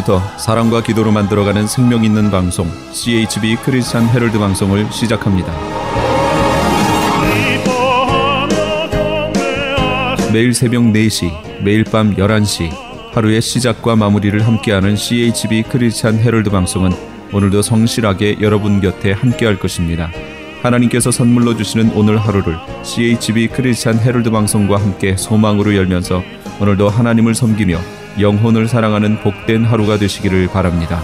지금부터 사랑과 기도로 만들어가는 생명 있는 방송 CHB 크리스찬 헤럴드 방송을 시작합니다. 매일 새벽 4시, 매일 밤 11시 하루의 시작과 마무리를 함께하는 CHB 크리스찬 헤럴드 방송은 오늘도 성실하게 여러분 곁에 함께할 것입니다. 하나님께서 선물로 주시는 오늘 하루를 CHB 크리스찬 헤럴드 방송과 함께 소망으로 열면서 오늘도 하나님을 섬기며 영혼을 사랑하는 복된 하루가 되시기를 바랍니다.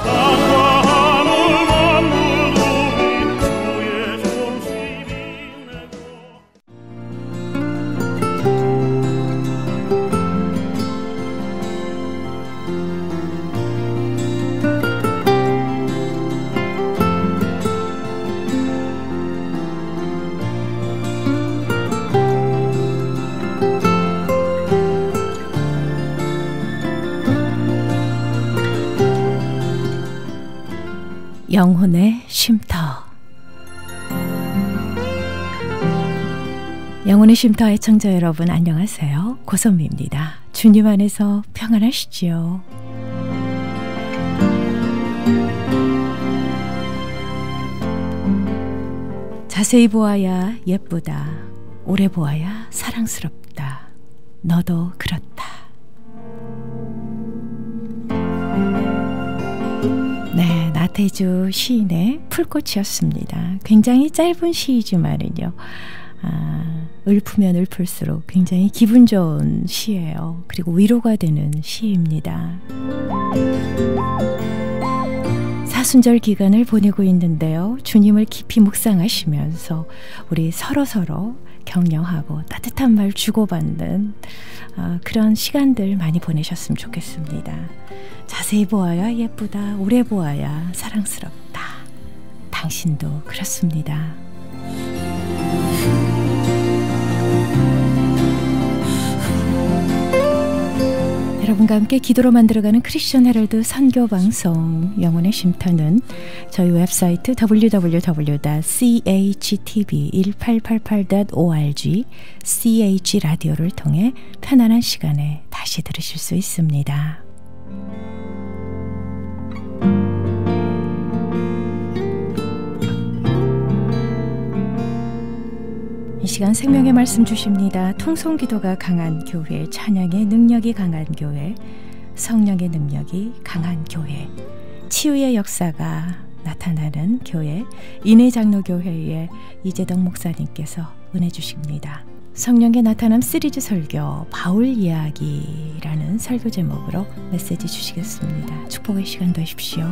영혼의 쉼터. 영혼의 쉼터 애청자 여러분 안녕하세요. 고선미입니다. 주님 안에서 평안하시지요? 자세히 보아야 예쁘다. 오래 보아야 사랑스럽다. 너도 그렇다. 네, 나태주 시인의 풀꽃이었습니다. 굉장히 짧은 시이지만은요, 읊으면 읊을수록 굉장히 기분 좋은 시예요. 그리고 위로가 되는 시입니다. 사순절 기간을 보내고 있는데요. 주님을 깊이 묵상하시면서 우리 서로서로 격려하고 따뜻한 말 주고받는 그런 시간들 많이 보내셨으면 좋겠습니다. 자세히 보아야 예쁘다. 오래 보아야 사랑스럽다. 당신도 그렇습니다. 여러분과 함께 기도로 만들어가는 크리스천 헤럴드 선교방송 영혼의 쉼터는 저희 웹사이트 www.chtv1888.org ch라디오를 통해 편안한 시간에 다시 들으실 수 있습니다. 이 시간 생명의 말씀 주십니다. 통성기도가 강한 교회, 찬양의 능력이 강한 교회, 성령의 능력이 강한 교회, 치유의 역사가 나타나는 교회, 인해장로교회의 이재덕 목사님께서 은혜 주십니다. 성령의 나타남 시리즈 설교 바울 이야기라는 설교 제목으로 메시지 주시겠습니다. 축복의 시간 되십시오.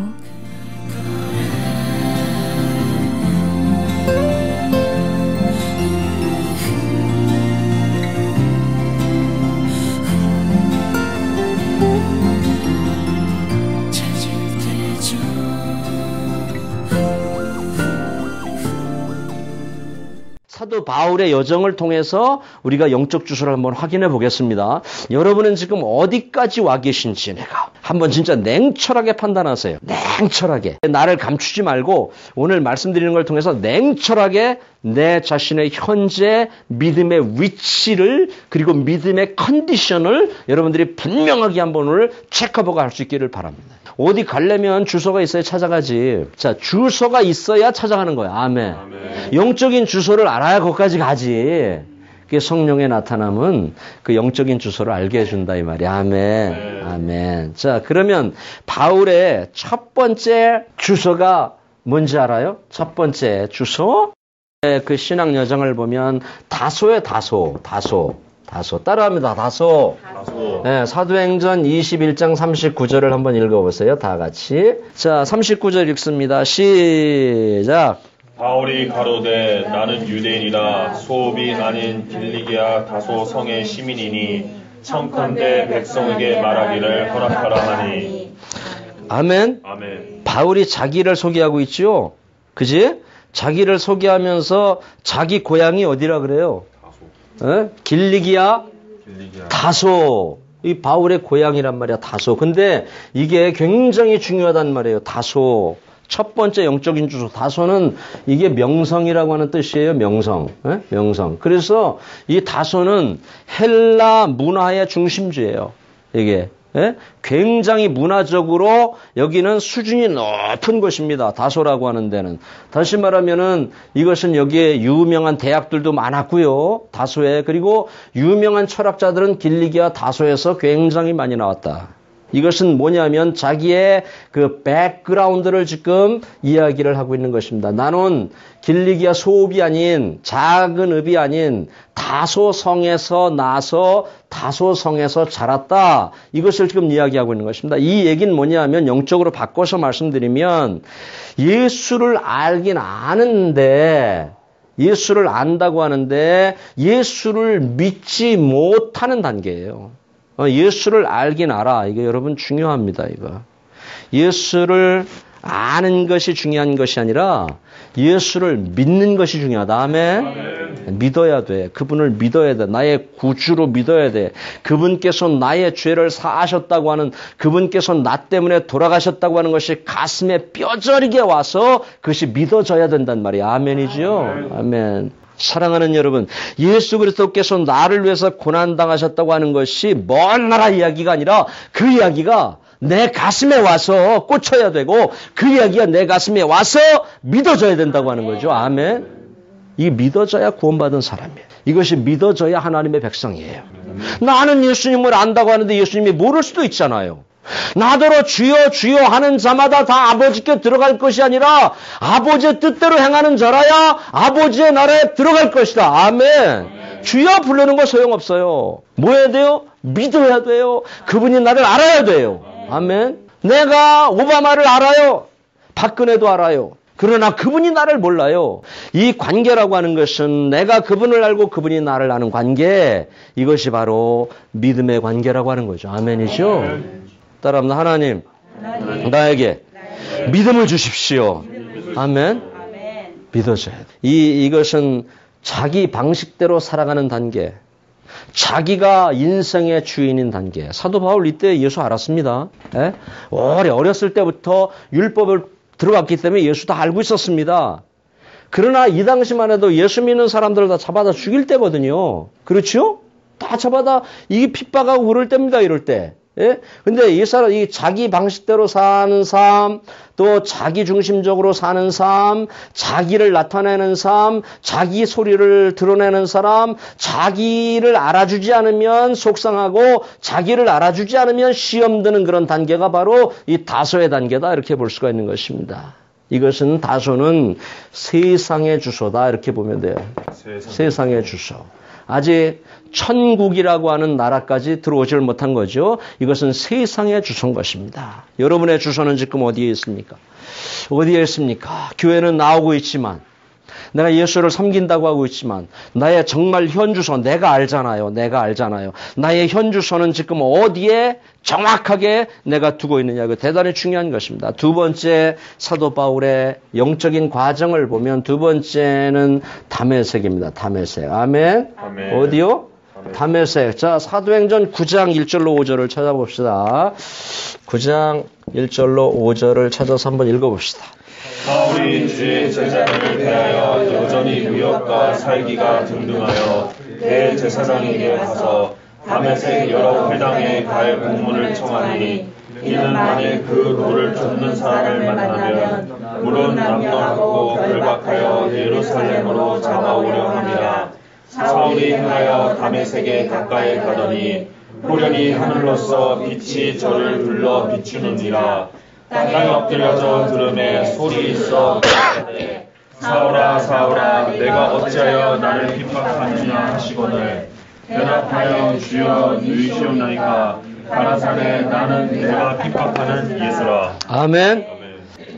사도 바울의 여정을 통해서 우리가 영적 주소를 한번 확인해 보겠습니다. 여러분은 지금 어디까지 와 계신지 내가 한번 진짜 냉철하게 판단하세요. 냉철하게. 나를 감추지 말고 오늘 말씀드리는 걸 통해서 냉철하게 내 자신의 현재 믿음의 위치를 그리고 믿음의 컨디션을 여러분들이 분명하게 한번 오늘 체크업을 할 수 있기를 바랍니다. 어디 가려면 주소가 있어야 찾아가지. 자, 주소가 있어야 찾아가는 거야. 아멘. 아멘. 영적인 주소를 알아야 거기까지 가지. 그게 성령의 나타남은 그 영적인 주소를 알게 해준다 이 말이야. 아멘. 아멘. 아멘. 자, 그러면 바울의 첫 번째 주소가 뭔지 알아요? 첫 번째 주소? 그 신앙 여정을 보면 다소의 다소. 따라합니다. 다소. 네, 사도행전 21장 39절을 한번 읽어보세요. 다 같이. 자, 39절 읽습니다. 시작. 바울이 가로되 나는 유대인이라 소읍이 아닌 길리기아 다소 성의 시민이니 청컨대 백성에게 말하기를 허락하라 하니. 아멘. 아멘. 바울이 자기를 소개하고 있죠. 그지? 자기를 소개하면서 자기 고향이 어디라 그래요? 길리기아 다소. 이 바울의 고향이란 말이야. 다소. 근데 이게 굉장히 중요하단 말이에요. 다소. 첫 번째 영적인 주소. 다소는 이게 명성이라고 하는 뜻이에요. 명성. 명성. 그래서 이 다소는 헬라 문화의 중심지예요. 이게 예? 굉장히 문화적으로 여기는 수준이 높은 곳입니다. 다소라고 하는 데는. 다시 말하면은 이것은 여기에 유명한 대학들도 많았고요. 다소에. 그리고 유명한 철학자들은 길리기아 다소에서 굉장히 많이 나왔다. 이것은 뭐냐면 자기의 그 백그라운드를 지금 이야기를 하고 있는 것입니다. 나는 길리기아 소읍이 아닌 작은 읍이 아닌 다소성에서 나서 다소성에서 자랐다. 이것을 지금 이야기하고 있는 것입니다. 이 얘기는 뭐냐면 영적으로 바꿔서 말씀드리면 예수를 알긴 아는데 예수를 안다고 하는데 예수를 믿지 못하는 단계예요. 예수를 알긴 알아. 이거 여러분 중요합니다. 이거. 예수를 아는 것이 중요한 것이 아니라 예수를 믿는 것이 중요하다. 아멘. 믿어야 돼. 그분을 믿어야 돼. 나의 구주로 믿어야 돼. 그분께서 나의 죄를 사하셨다고 하는 그분께서 나 때문에 돌아가셨다고 하는 것이 가슴에 뼈저리게 와서 그것이 믿어져야 된단 말이야. 아멘이죠. 아멘. 사랑하는 여러분, 예수 그리스도께서 나를 위해서 고난당하셨다고 하는 것이 먼 나라 이야기가 아니라 그 이야기가 내 가슴에 와서 꽂혀야 되고 그 이야기가 내 가슴에 와서 믿어져야 된다고 하는 거죠. 아멘. 이 믿어져야 구원받은 사람이에요. 이것이 믿어져야 하나님의 백성이에요. 나는 예수님을 안다고 하는데 예수님이 모를 수도 있잖아요. 나더러 주여 주여 하는 자마다 다 아버지께 들어갈 것이 아니라 아버지의 뜻대로 행하는 자라야 아버지의 나라에 들어갈 것이다. 아멘. 주여 부르는 거 소용없어요. 뭐 해야 돼요? 믿어야 돼요. 그분이 나를 알아야 돼요. 아멘. 내가 오바마를 알아요. 박근혜도 알아요. 그러나 그분이 나를 몰라요. 이 관계라고 하는 것은 내가 그분을 알고 그분이 나를 아는 관계, 이것이 바로 믿음의 관계라고 하는 거죠. 아멘이죠? 따라합니다. 하나님, 나에게 믿음을 주십시오. 아멘. 믿어줘야 돼. 이것은 자기 방식대로 살아가는 단계. 자기가 인생의 주인인 단계. 사도 바울 이때 예수 알았습니다. 예? 어렸을 때부터 율법을 들어갔기 때문에 예수 다 알고 있었습니다. 그러나 이 당시만 해도 예수 믿는 사람들을 다 잡아다 죽일 때거든요. 그렇죠? 다 잡아다 이게 핍박하고 그럴 때입니다. 이럴 때. 예? 근데 이 사람, 이 자기 방식대로 사는 삶, 또 자기 중심적으로 사는 삶, 자기를 나타내는 삶, 자기 소리를 드러내는 사람, 자기를 알아주지 않으면 속상하고 자기를 알아주지 않으면 시험 드는 그런 단계가 바로 이 다소의 단계다. 이렇게 볼 수가 있는 것입니다. 이것은 다소는 세상의 주소다. 이렇게 보면 돼요. 세상의 주소. 아직 천국이라고 하는 나라까지 들어오지를 못한 거죠. 이것은 세상의 주소인 것입니다. 여러분의 주소는 지금 어디에 있습니까? 어디에 있습니까? 교회는 나오고 있지만 내가 예수를 섬긴다고 하고 있지만 나의 정말 현 주소 내가 알잖아요. 내가 알잖아요. 나의 현 주소는 지금 어디에 정확하게 내가 두고 있느냐. 이거 대단히 중요한 것입니다. 두 번째 사도 바울의 영적인 과정을 보면 두 번째는 다메섹입니다. 다메섹. 아멘. 아멘. 어디요? 다메섹. 자, 사도행전 9장 1절로 5절을 찾아봅시다. 9장 1절로 5절을 찾아서 한번 읽어봅시다. 바울이 주의 제자들을 대하여 여전히 무역과 살기가 등등하여 대제사장에게 가서 다메섹 여러 회당에 갈 공문을 청하니 이는 만일 그 도를 쫓는 사람을 만나면 물론 남론하고 결박하여 예루살렘으로 잡아오려 함이라. 사울이 행하여 다메섹에 가까이 가더니 호련히 하늘로서 빛이 저를 둘러 비추느니라. 땅에 엎드려져 들음에 소리 있어 사울아 사울아 내가 어찌하여 나를 핍박하느냐 하시거늘 대답하여 주여 누이시옵나이까 가라사대 나는 내가 핍박하는 예수라. 아멘.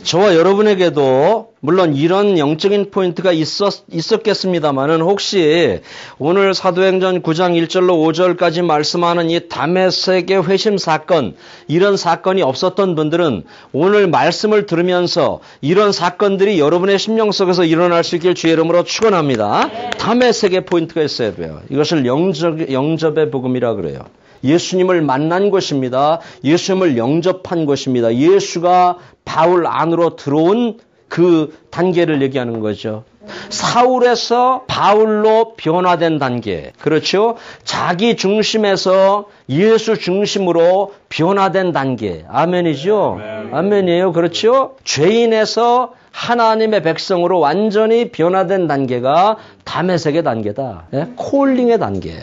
저와 여러분에게도 물론 이런 영적인 포인트가 있었겠습니다만은 혹시 오늘 사도행전 9장 1절로 5절까지 말씀하는 이 다메섹의 회심 사건, 이런 사건이 없었던 분들은 오늘 말씀을 들으면서 이런 사건들이 여러분의 심령 속에서 일어날 수 있길 주의 이름으로 축원합니다. 다메섹의 포인트가 있어야 돼요. 이것을 영접의 복음이라 그래요. 예수님을 만난 것입니다. 예수님을 영접한 것입니다. 예수가 바울 안으로 들어온 그 단계를 얘기하는 거죠. 사울에서 바울로 변화된 단계. 그렇죠? 자기 중심에서 예수 중심으로 변화된 단계. 아멘이죠? 아멘이에요. 그렇죠? 죄인에서 하나님의 백성으로 완전히 변화된 단계가 다메섹의 단계다. 예? 콜링의 단계.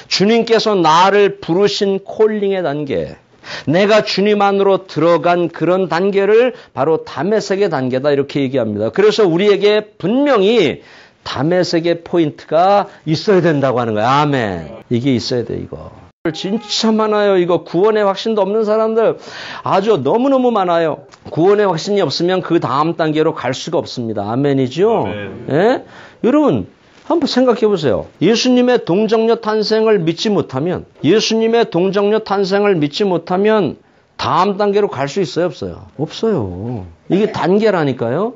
주님께서 나를 부르신 콜링의 단계. 내가 주님 안으로 들어간 그런 단계를 바로 다메섹의 단계다 이렇게 얘기합니다. 그래서 우리에게 분명히 다메섹의 포인트가 있어야 된다고 하는 거예요. 아멘. 이게 있어야 돼 이거. 진짜 많아요. 이거 구원의 확신도 없는 사람들 아주 너무너무 많아요. 구원의 확신이 없으면 그 다음 단계로 갈 수가 없습니다. 아멘이죠? 아멘. 예? 여러분 한번 생각해 보세요. 예수님의 동정녀 탄생을 믿지 못하면 다음 단계로 갈 수 있어요? 없어요? 없어요. 이게 단계라니까요.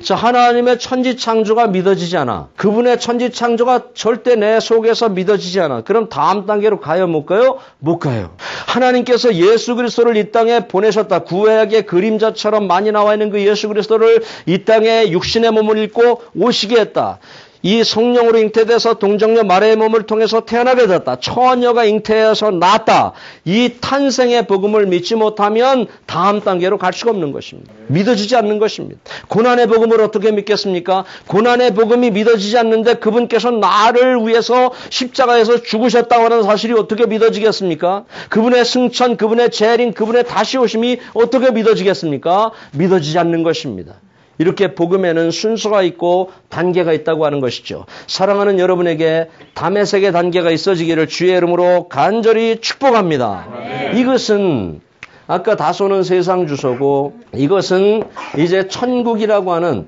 자, 하나님의 천지창조가 믿어지지 않아. 그분의 천지창조가 절대 내 속에서 믿어지지 않아. 그럼 다음 단계로 가요? 못 가요? 못 가요. 하나님께서 예수 그리스도를 이 땅에 보내셨다. 구약의 그림자처럼 많이 나와 있는 그 예수 그리스도를 이 땅에 육신의 몸을 입고 오시게 했다. 이 성령으로 잉태돼서 동정녀 마리아의 몸을 통해서 태어나게 됐다. 처녀가 잉태해서 낳았다. 이 탄생의 복음을 믿지 못하면 다음 단계로 갈 수가 없는 것입니다. 믿어지지 않는 것입니다. 고난의 복음을 어떻게 믿겠습니까? 고난의 복음이 믿어지지 않는데 그분께서 나를 위해서 십자가에서 죽으셨다고 하는 사실이 어떻게 믿어지겠습니까? 그분의 승천, 그분의 재림, 그분의 다시 오심이 어떻게 믿어지겠습니까? 믿어지지 않는 것입니다. 이렇게 복음에는 순서가 있고 단계가 있다고 하는 것이죠. 사랑하는 여러분에게 다메섹의 단계가 있어지기를 주의 이름으로 간절히 축복합니다. 이것은 아까 다소는 세상 주소고 이것은 이제 천국이라고 하는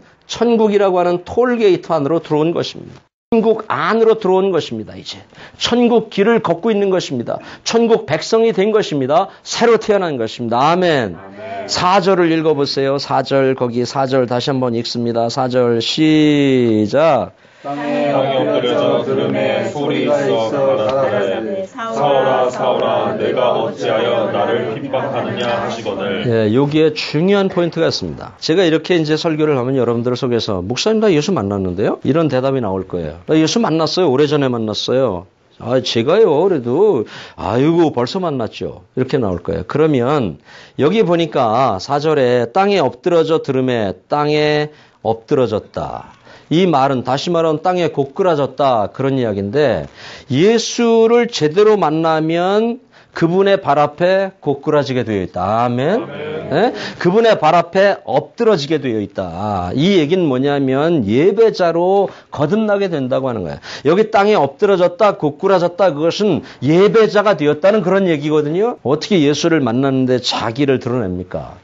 톨게이트 안으로 들어온 것입니다. 천국 안으로 들어온 것입니다. 이제 천국 길을 걷고 있는 것입니다. 천국 백성이 된 것입니다. 새로 태어난 것입니다. 아멘. 4절을 읽어보세요. 4절 거기 4절 다시 한번 읽습니다. 4절 시작. 땅에 엎드려져 들음에 소리 있어 가라사대 사울아 사울아 내가 어찌하여 나를 핍박하느냐 하시거늘. 예, 여기에 중요한 포인트가 있습니다. 제가 이렇게 이제 설교를 하면 여러분들 속에서 목사님 나 예수 만났는데요? 이런 대답이 나올 거예요. 나 예수 만났어요. 오래전에 만났어요. 아, 제가요, 그래도, 아이고, 벌써 만났죠. 이렇게 나올 거예요. 그러면, 여기 보니까 4절에 땅에 엎드러져 들음에 땅에 엎드러졌다. 이 말은, 다시 말하면 땅에 고꾸라졌다. 그런 이야기인데, 예수를 제대로 만나면 그분의 발 앞에 고꾸라지게 되어 있다. 아멘. 네? 그분의 발 앞에 엎드러지게 되어 있다. 이 얘기는 뭐냐면 예배자로 거듭나게 된다고 하는 거예요. 여기 땅에 엎드러졌다, 고꾸라졌다 그것은 예배자가 되었다는 그런 얘기거든요. 어떻게 예수를 만났는데 자기를 드러냅니까?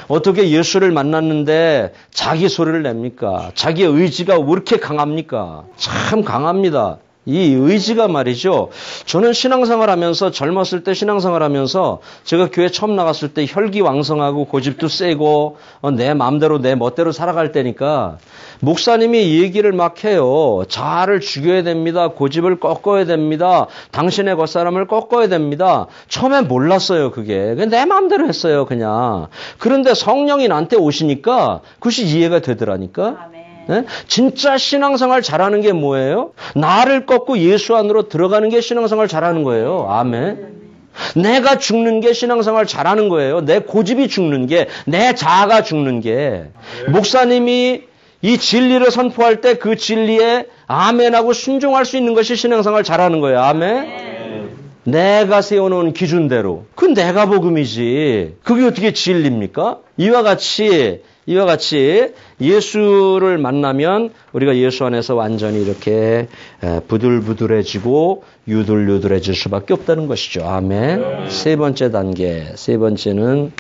어떻게 예수를 만났는데 자기 소리를 냅니까? 자기의 의지가 왜 이렇게 강합니까? 참 강합니다. 이 의지가 말이죠. 저는 신앙생활 하면서 젊었을 때 신앙생활 하면서 제가 교회 처음 나갔을 때 혈기왕성하고 고집도 세고 내 마음대로 내 멋대로 살아갈 때니까 목사님이 얘기를 막 해요. 자아를 죽여야 됩니다. 고집을 꺾어야 됩니다. 당신의 겉사람을 꺾어야 됩니다. 처음엔 몰랐어요. 그게 내 마음대로 했어요. 그냥. 그런데 성령이 나한테 오시니까 그것이 이해가 되더라니까. 네? 진짜 신앙생활 잘하는 게 뭐예요? 나를 꺾고 예수 안으로 들어가는 게 신앙생활 잘하는 거예요. 아멘. 내가 죽는 게 신앙생활 잘하는 거예요. 내 고집이 죽는 게, 내 자아가 죽는 게. 목사님이 이 진리를 선포할 때 그 진리에 아멘하고 순종할 수 있는 것이 신앙생활 잘하는 거예요. 아멘. 내가 세워놓은 기준대로. 그건 내가 복음이지. 그게 어떻게 진리입니까? 이와 같이 예수를 만나면 우리가 예수 안에서 완전히 이렇게 부들부들해지고 유들유들해질 수밖에 없다는 것이죠. 아멘. 세 번째 단계는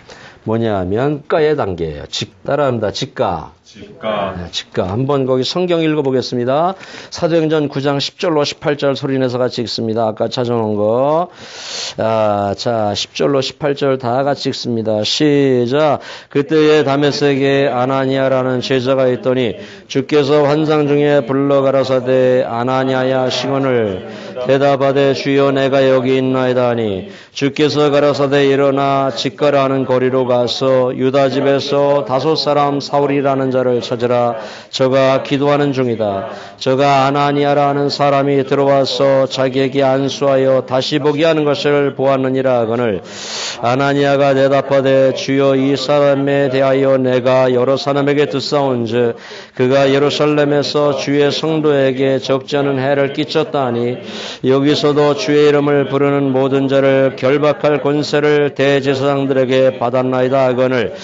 뭐냐 하면 직가의 단계예요. 따라합니다. 직가. 한번 거기 성경 읽어보겠습니다. 사도행전 9장 10절로 18절 소리내서 같이 읽습니다. 아까 찾아놓은 거. 자, 10절로 18절 다 같이 읽습니다. 시작. 그때에 다메섹에 아나니아라는 제자가 있더니 주께서 환상 중에 불러 가라사대 아나니아야 시건을 대답하되 주여 내가 여기 있나이다 하니 주께서 가라사대 일어나 직가라 하는 거리로 가서 유다 집에서 5사람 사울이라는 자를 찾으라. 저가 기도하는 중이다. 저가 아나니아라 하는 사람이 들어와서 자기에게 안수하여 다시 보게 하는 것을 보았느니라 하거늘 아나니아가 대답하되 주여 이 사람에 대하여 내가 여러 사람에게 듣사온즉 그가 예루살렘에서 주의 성도에게 적지 않은 해를 끼쳤다 하니 여기서도 주의 이름을 부르는 모든 자를 결박할 권세를 대제사장들에게 받았나이다 하거늘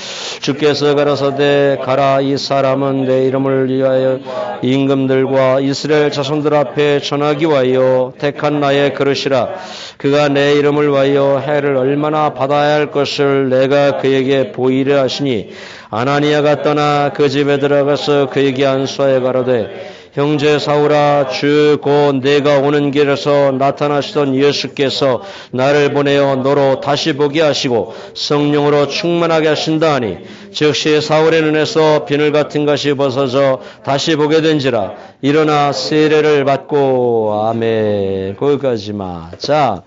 주께서 가라사대 가라 이 사람은 내 이름을 위하여 임금들과 이스라엘 자손들 앞에 전하기 위하여 택한 나의 그릇이라. 그가 내 이름을 위하여 해를 얼마나 받아야 할 것을 내가 그에게 보이려 하시니 아나니아가 떠나 그 집에 들어가서 그에게 안수하여 가로되 형제 사울아 주 곧 내가 오는 길에서 나타나시던 예수께서 나를 보내어 너로 다시 보게 하시고 성령으로 충만하게 하신다 하니 즉시 사울의 눈에서 비늘 같은 것이 벗어져 다시 보게 된지라. 일어나 세례를 받고 아멘. 거기까지만. 자,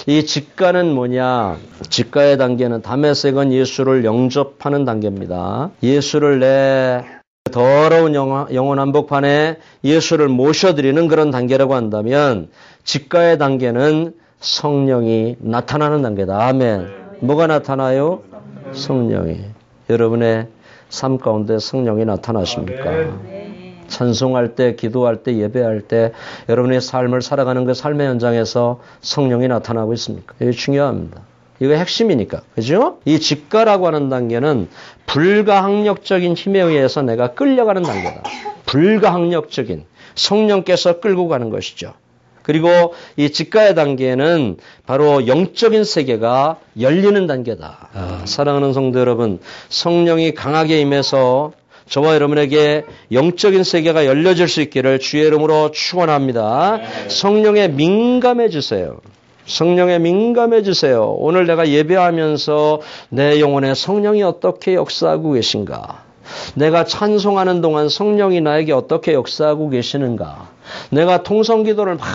이 직가는 뭐냐? 직가의 단계는 다메섹은 예수를 영접하는 단계입니다. 예수를 내 더러운 영혼 한복판에 예수를 모셔드리는 그런 단계라고 한다면 직가의 단계는 성령이 나타나는 단계다. 아멘. 뭐가 나타나요? 성령이. 여러분의 삶 가운데 성령이 나타나십니까? 찬송할 때, 기도할 때, 예배할 때 여러분의 삶을 살아가는 그 삶의 현장에서 성령이 나타나고 있습니까? 이게 중요합니다. 이거 핵심이니까. 그죠? 이 직가라고 하는 단계는 불가항력적인 힘에 의해서 내가 끌려가는 단계다. 불가항력적인 성령께서 끌고 가는 것이죠. 그리고 이 직가의 단계는 바로 영적인 세계가 열리는 단계다. 사랑하는 성도 여러분, 성령이 강하게 임해서 저와 여러분에게 영적인 세계가 열려질 수 있기를 주의 이름으로 축원합니다. 성령에 민감해지세요. 성령에 민감해지세요. 오늘 내가 예배하면서 내 영혼에 성령이 어떻게 역사하고 계신가? 내가 찬송하는 동안 성령이 나에게 어떻게 역사하고 계시는가? 내가 통성기도를 막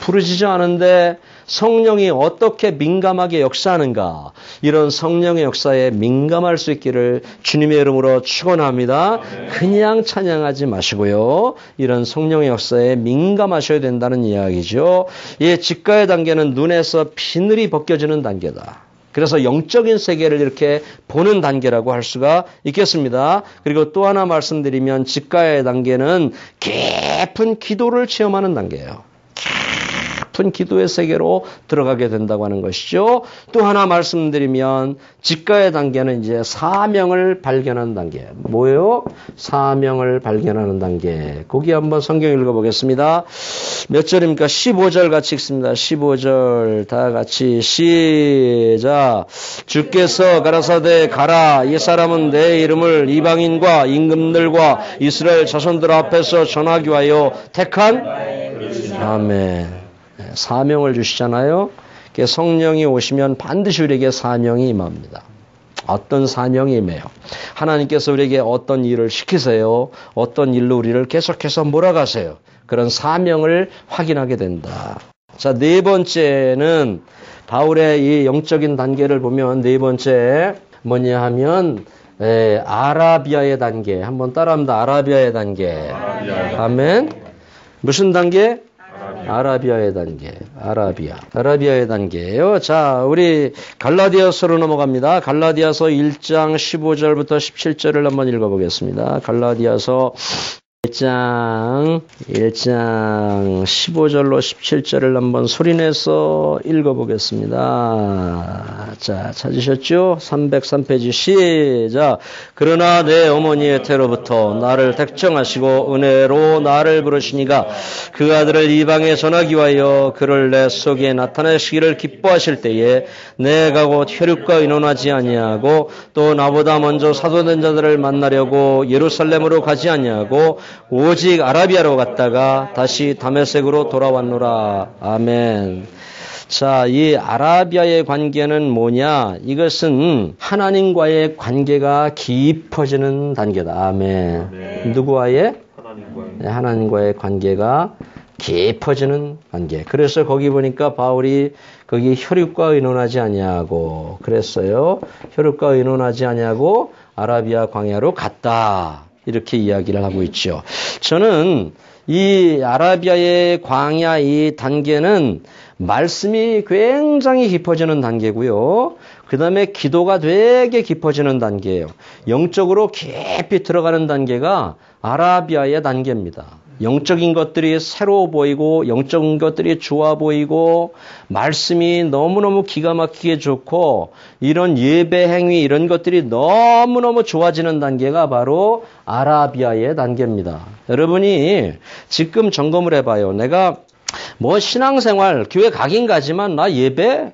부르짖지 않은데 성령이 어떻게 민감하게 역사하는가? 이런 성령의 역사에 민감할 수 있기를 주님의 이름으로 축원합니다. 그냥 찬양하지 마시고요. 이런 성령의 역사에 민감하셔야 된다는 이야기죠. 이 직가의 단계는 눈에서 비늘이 벗겨지는 단계다. 그래서 영적인 세계를 이렇게 보는 단계라고 할 수가 있겠습니다. 그리고 또 하나 말씀드리면 직가의 단계는 깊은 기도를 체험하는 단계예요. 깊은 기도의 세계로 들어가게 된다고 하는 것이죠. 또 하나 말씀드리면 직가의 단계는 이제 사명을 발견하는 단계. 뭐예요? 사명을 발견하는 단계. 거기 한번 성경 읽어보겠습니다. 몇 절입니까? 15절 같이 읽습니다. 15절 다 같이 시작. 주께서 가라사대 가라. 이 사람은 내 이름을 이방인과 임금들과 이스라엘 자손들 앞에서 전하기 위하여 택한 아멘. 사명을 주시잖아요. 성령이 오시면 반드시 우리에게 사명이 임합니다. 어떤 사명이 임해요? 하나님께서 우리에게 어떤 일을 시키세요? 어떤 일로 우리를 계속해서 몰아가세요? 그런 사명을 확인하게 된다. 자, 네 번째는 바울의 이 영적인 단계를 보면 네 번째 뭐냐 하면 아라비아의 단계. 한번 따라합니다. 아라비아의 단계. 아멘. 무슨 단계? 아라비아의 단계. 아라비아의 단계예요. 자, 우리 갈라디아서로 넘어갑니다. 갈라디아서 1장 15절부터 17절을 한번 읽어보겠습니다. 갈라디아서 1장 15절로 17절을 한번 소리내서 읽어보겠습니다. 자, 찾으셨죠? 303페이지 시작. 그러나 내 어머니의 태로부터 나를 택정하시고 은혜로 나를 부르시니가 그 아들을 이방에 전하기 위하여 그를 내 속에 나타내시기를 기뻐하실 때에 내가 곧 혈육과 의논하지 아니하고 또 나보다 먼저 사도된 자들을 만나려고 예루살렘으로 가지 아니하고 오직 아라비아로 갔다가 다시 다메섹으로 돌아왔노라. 아멘. 자, 이 아라비아의 관계는 뭐냐? 이것은 하나님과의 관계가 깊어지는 단계다. 아멘. 누구와의? 하나님과의 관계가 깊어지는 단계. 그래서 거기 보니까 바울이 거기 혈육과 의논하지 아니하고 그랬어요. 혈육과 의논하지 아니하고 아라비아 광야로 갔다. 이렇게 이야기를 하고 있죠. 저는 이 아라비아의 광야 이 단계는 말씀이 굉장히 깊어지는 단계고요. 그 다음에 기도가 되게 깊어지는 단계예요. 영적으로 깊이 들어가는 단계가 아라비아의 단계입니다. 영적인 것들이 새로워 보이고 영적인 것들이 좋아 보이고 말씀이 너무너무 기가 막히게 좋고 이런 예배 행위 이런 것들이 너무너무 좋아지는 단계가 바로 아라비아의 단계입니다. 여러분이 지금 점검을 해봐요. 내가 뭐 신앙생활 교회 가긴 가지만 나 예배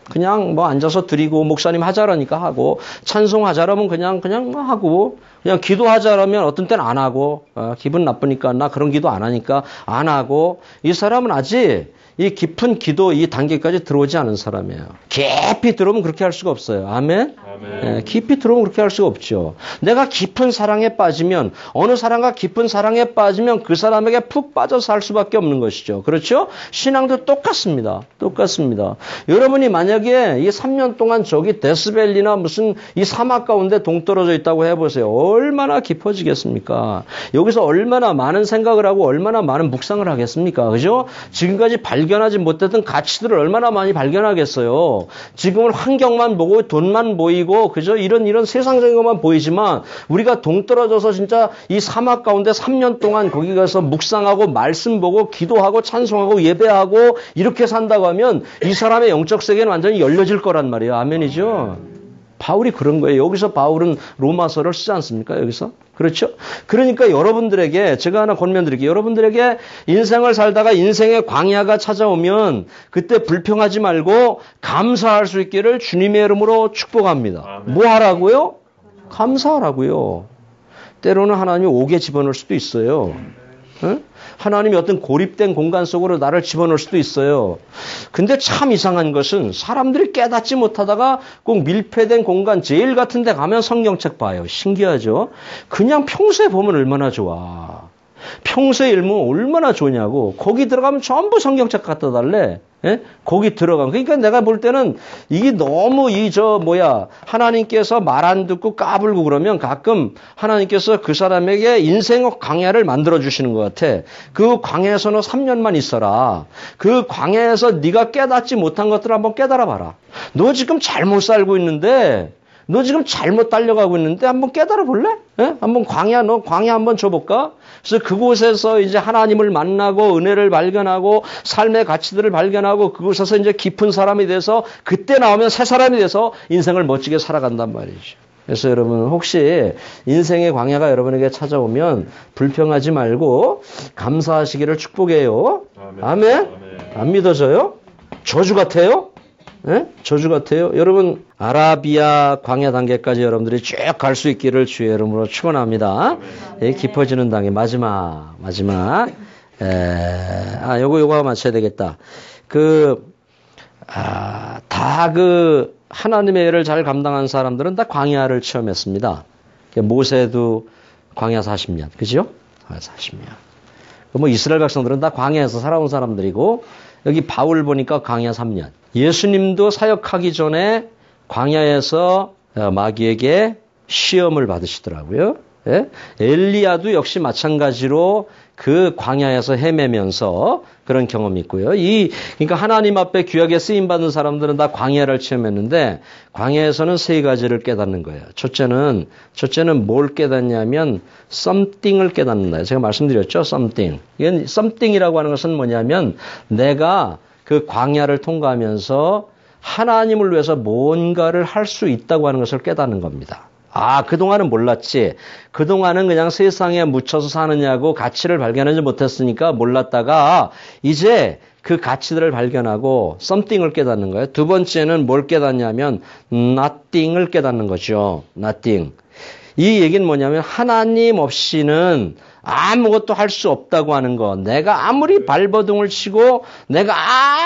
그냥 앉아서 드리고 목사님 하자라니까 하고 찬송하자라면 그냥 하고 그냥 기도하자라면 어떤 때는 안 하고 기분 나쁘니까 나 그런 기도 안 하니까 안 하고 이 사람은 아직 이 깊은 기도 이 단계까지 들어오지 않은 사람이에요. 깊이 들어오면 그렇게 할 수가 없어요. 아멘? 네, 깊이 들어오면 그렇게 할 수가 없죠. 내가 깊은 사랑에 빠지면 어느 사람과 깊은 사랑에 빠지면 그 사람에게 푹 빠져 살 수밖에 없는 것이죠. 그렇죠? 신앙도 똑같습니다. 여러분이 만약에 이 3년 동안 저기 데스밸리나 무슨 이 사막 가운데 동떨어져 있다고 해보세요. 얼마나 깊어지겠습니까? 여기서 얼마나 많은 생각을 하고 얼마나 많은 묵상을 하겠습니까? 그죠? 지금까지 발견하지 못했던 가치들을 얼마나 많이 발견하겠어요. 지금은 환경만 보고 돈만 보이고 그죠? 이런 세상적인 것만 보이지만 우리가 동떨어져서 진짜 이 사막 가운데 3년 동안 거기 가서 묵상하고 말씀 보고 기도하고 찬송하고 예배하고 이렇게 산다고 하면 이 사람의 영적 세계는 완전히 열려질 거란 말이에요. 아멘이죠? 바울이 그런 거예요. 여기서 바울은 로마서를 쓰지 않습니까? 여기서. 그렇죠? 그러니까 여러분들에게 제가 하나 권면드릴게요. 여러분들에게 인생을 살다가 인생의 광야가 찾아오면 그때 불평하지 말고 감사할 수 있기를 주님의 이름으로 축복합니다. 뭐 하라고요? 감사하라고요. 때로는 하나님이 옥에 집어넣을 수도 있어요. 응? 하나님이 어떤 고립된 공간 속으로 나를 집어넣을 수도 있어요. 근데 참 이상한 것은 사람들이 깨닫지 못하다가 꼭 밀폐된 공간 제일 같은 데 가면 성경책 봐요. 신기하죠? 그냥 평소에 보면 얼마나 좋아. 평소에 읽으면 얼마나 좋냐고. 거기 들어가면 전부 성경책 갖다 달래. 예? 거기 들어가면. 그러니까 내가 볼 때는 이게 너무 하나님께서 말 안 듣고 까불고 그러면 가끔 하나님께서 그 사람에게 인생의 광야를 만들어 주시는 것 같아. 그 광야에서 너 3년만 있어라. 그 광야에서 네가 깨닫지 못한 것들을 한번 깨달아 봐라. 너 지금 잘못 살고 있는데 너 지금 잘못 달려가고 있는데 한번 깨달아 볼래? 예? 한번 광야 한번 줘볼까? 그래서 그곳에서 이제 하나님을 만나고 은혜를 발견하고 삶의 가치들을 발견하고 그곳에서 이제 깊은 사람이 돼서 그때 나오면 새 사람이 돼서 인생을 멋지게 살아간단 말이죠. 그래서 여러분 혹시 인생의 광야가 여러분에게 찾아오면 불평하지 말고 감사하시기를 축복해요. 아멘? 안 믿어져요? 저주 같아요? 네? 저주 같아요. 여러분 아라비아 광야 단계까지 여러분들이 쭉 갈 수 있기를 주의 이름으로 축원합니다. 깊어지는 단계 마지막. 요거 맞춰야 되겠다. 다 하나님의 일을 잘 감당한 사람들은 다 광야를 체험했습니다. 모세도 광야 40년, 그죠? 40년. 이스라엘 백성들은 다 광야에서 살아온 사람들이고 여기 바울 보니까 광야 3년. 예수님도 사역하기 전에 광야에서 마귀에게 시험을 받으시더라고요. 예? 엘리야도 역시 마찬가지로 그 광야에서 헤매면서 그런 경험이 있고요. 그러니까 하나님 앞에 귀하게 쓰임받은 사람들은 다 광야를 체험했는데 광야에서는 세 가지를 깨닫는 거예요. 첫째는 뭘 깨닫냐면 something을 깨닫는다. 제가 말씀드렸죠. something. 이건 something이라고 하는 것은 뭐냐면 내가 그 광야를 통과하면서 하나님을 위해서 뭔가를 할 수 있다고 하는 것을 깨닫는 겁니다. 그동안은 몰랐지. 그동안은 그냥 세상에 묻혀서 사느냐고 가치를 발견하지 못했으니까 몰랐다가 이제 그 가치들을 발견하고 something을 깨닫는 거예요. 두 번째는 뭘 깨닫냐면 nothing을 깨닫는 거죠. nothing. 이 얘기는 뭐냐면 하나님 없이는 아무것도 할 수 없다고 하는 거. 내가 아무리 발버둥을 치고 내가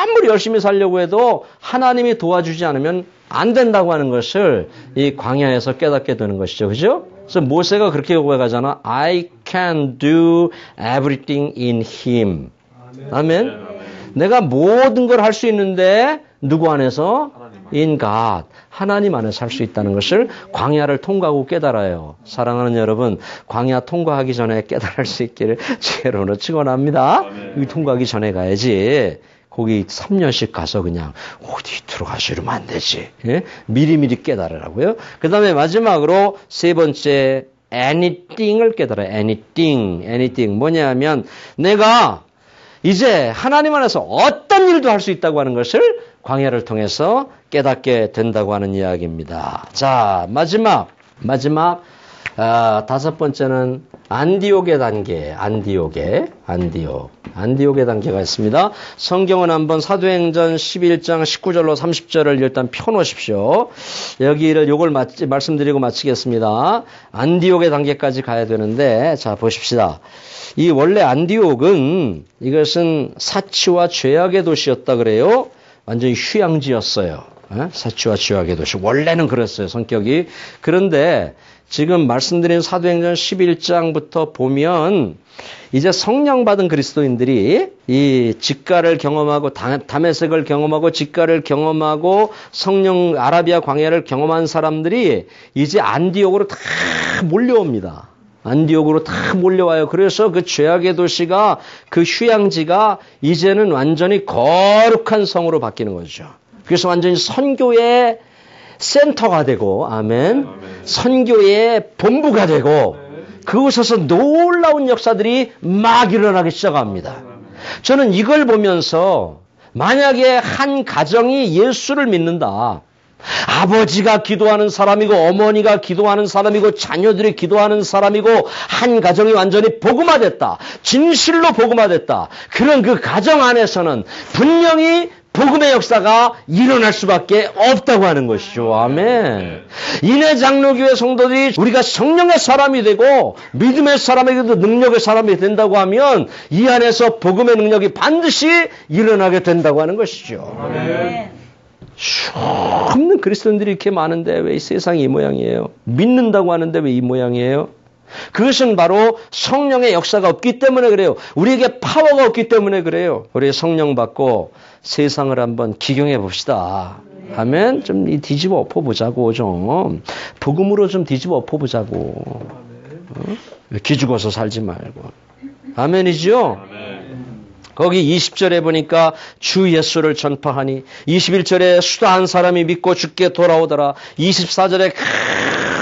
아무리 열심히 살려고 해도 하나님이 도와주지 않으면 안 된다고 하는 것을 이 광야에서 깨닫게 되는 것이죠. 그죠? 그래서 모세가 그렇게 고백하잖아. I can do everything in him. 아멘. 내가 모든 걸 할 수 있는데 누구 안에서? In God. 하나님 안에서 할 수 있다는 것을 광야를 통과하고 깨달아요. 사랑하는 여러분, 광야 통과하기 전에 깨달을 수 있기를 주의로 축원합니다. 여기 통과하기 전에 가야지. 거기 3년씩 가서 그냥 어디 들어가서 이러면 안 되지. 예? 미리미리 깨달으라고요. 그 다음에 마지막으로 세 번째 anything을 깨달아요. anything 뭐냐면 내가 이제 하나님 안에서 어떤 일도 할 수 있다고 하는 것을 광야를 통해서 깨닫게 된다고 하는 이야기입니다. 자, 마지막 다섯 번째는 안디옥의 단계, 안디옥의 단계가 있습니다. 성경은 한번 사도행전 11장 19절로 30절을 일단 펴놓으십시오. 여기를 요걸 말씀드리고 마치겠습니다. 안디옥의 단계까지 가야 되는데, 자, 보십시다. 이 원래 안디옥은 이것은 사치와 죄악의 도시였다 그래요. 완전히 휴양지였어요. 사치와 죄악의 도시. 원래는 그랬어요, 성격이. 그런데 지금 말씀드린 사도행전 11장부터 보면 이제 성령 받은 그리스도인들이 이 직가를 경험하고 다메섹을 경험하고 직가를 경험하고 성령 아라비아 광야를 경험한 사람들이 이제 안디옥으로 다 몰려옵니다. 안디옥으로 다 몰려와요. 그래서 그 죄악의 도시가 그 휴양지가 이제는 완전히 거룩한 성으로 바뀌는 거죠. 그래서 완전히 선교의 센터가 되고, 아멘. 선교의 본부가 되고, 그곳에서 놀라운 역사들이 막 일어나기 시작합니다. 저는 이걸 보면서 만약에 한 가정이 예수를 믿는다. 아버지가 기도하는 사람이고 어머니가 기도하는 사람이고 자녀들이 기도하는 사람이고 한 가정이 완전히 복음화됐다. 진실로 복음화됐다. 그런 그 가정 안에서는 분명히 복음의 역사가 일어날 수밖에 없다고 하는 것이죠. 아멘. 인해 장로교회 성도들이 우리가 성령의 사람이 되고 믿음의 사람에게도 능력의 사람이 된다고 하면 이 안에서 복음의 능력이 반드시 일어나게 된다고 하는 것이죠. 아멘. 없는 그리스도인들이 이렇게 많은데 왜 이 세상이 이 모양이에요? 믿는다고 하는데 왜 이 모양이에요? 그것은 바로 성령의 역사가 없기 때문에 그래요. 우리에게 파워가 없기 때문에 그래요. 우리 성령 받고 세상을 한번 기경해 봅시다. 아멘. 좀 뒤집어 엎어보자고 좀. 복음으로 좀 뒤집어 엎어보자고. 기죽어서 살지 말고. 아멘이죠? 거기 20절에 보니까 주 예수를 전파하니 21절에 수다 한 사람이 믿고 주께 돌아오더라. 24절에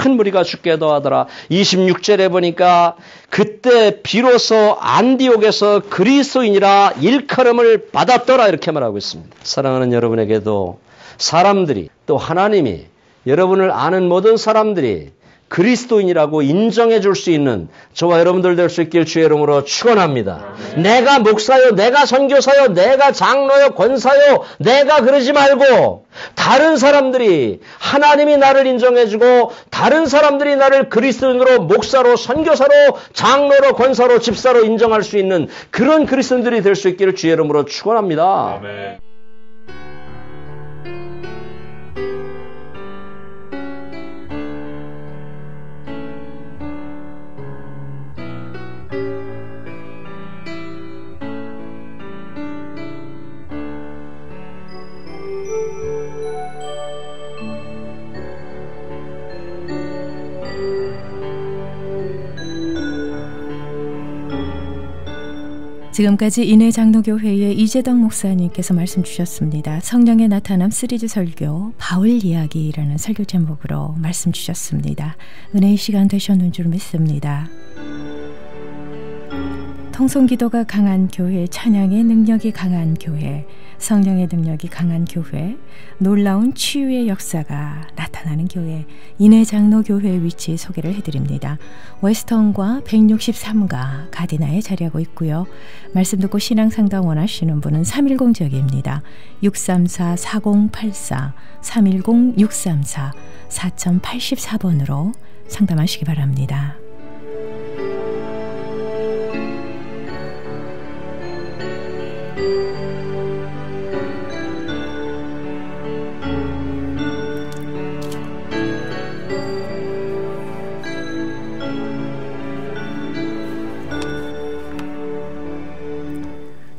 큰 무리가 주께 더하더라. 26절에 보니까 그때 비로소 안디옥에서 그리스도인이라 일컬음을 받았더라 이렇게 말하고 있습니다. 사랑하는 여러분에게도 사람들이 또 하나님이 여러분을 아는 모든 사람들이 그리스도인이라고 인정해 줄 수 있는 저와 여러분들 될 수 있길 주의 이름으로 축원합니다. 내가 목사요, 내가 선교사요, 내가 장로요, 권사요, 내가 그러지 말고 다른 사람들이 하나님이 나를 인정해 주고 다른 사람들이 나를 그리스도인으로 목사로, 선교사로, 장로로, 권사로, 집사로 인정할 수 있는 그런 그리스도인들이 될 수 있기를 주의 이름으로 축원합니다. 아멘. 지금까지 인해장로교회의 이재덕 목사님께서 말씀 주셨습니다. 성령의 나타남 시리즈 설교 바울 이야기라는 설교 제목으로 말씀 주셨습니다. 은혜의 시간 되셨는 줄 믿습니다. 통성기도가 강한 교회, 찬양의 능력이 강한 교회, 성령의 능력이 강한 교회, 놀라운 치유의 역사가 나타나는 교회, 인해장로교회의 위치 소개를 해드립니다. 웨스턴과 163가 가디나에 자리하고 있고요. 말씀 듣고 신앙상담 원하시는 분은 310지역입니다. 634-4084, 310-634-4084번으로 상담하시기 바랍니다.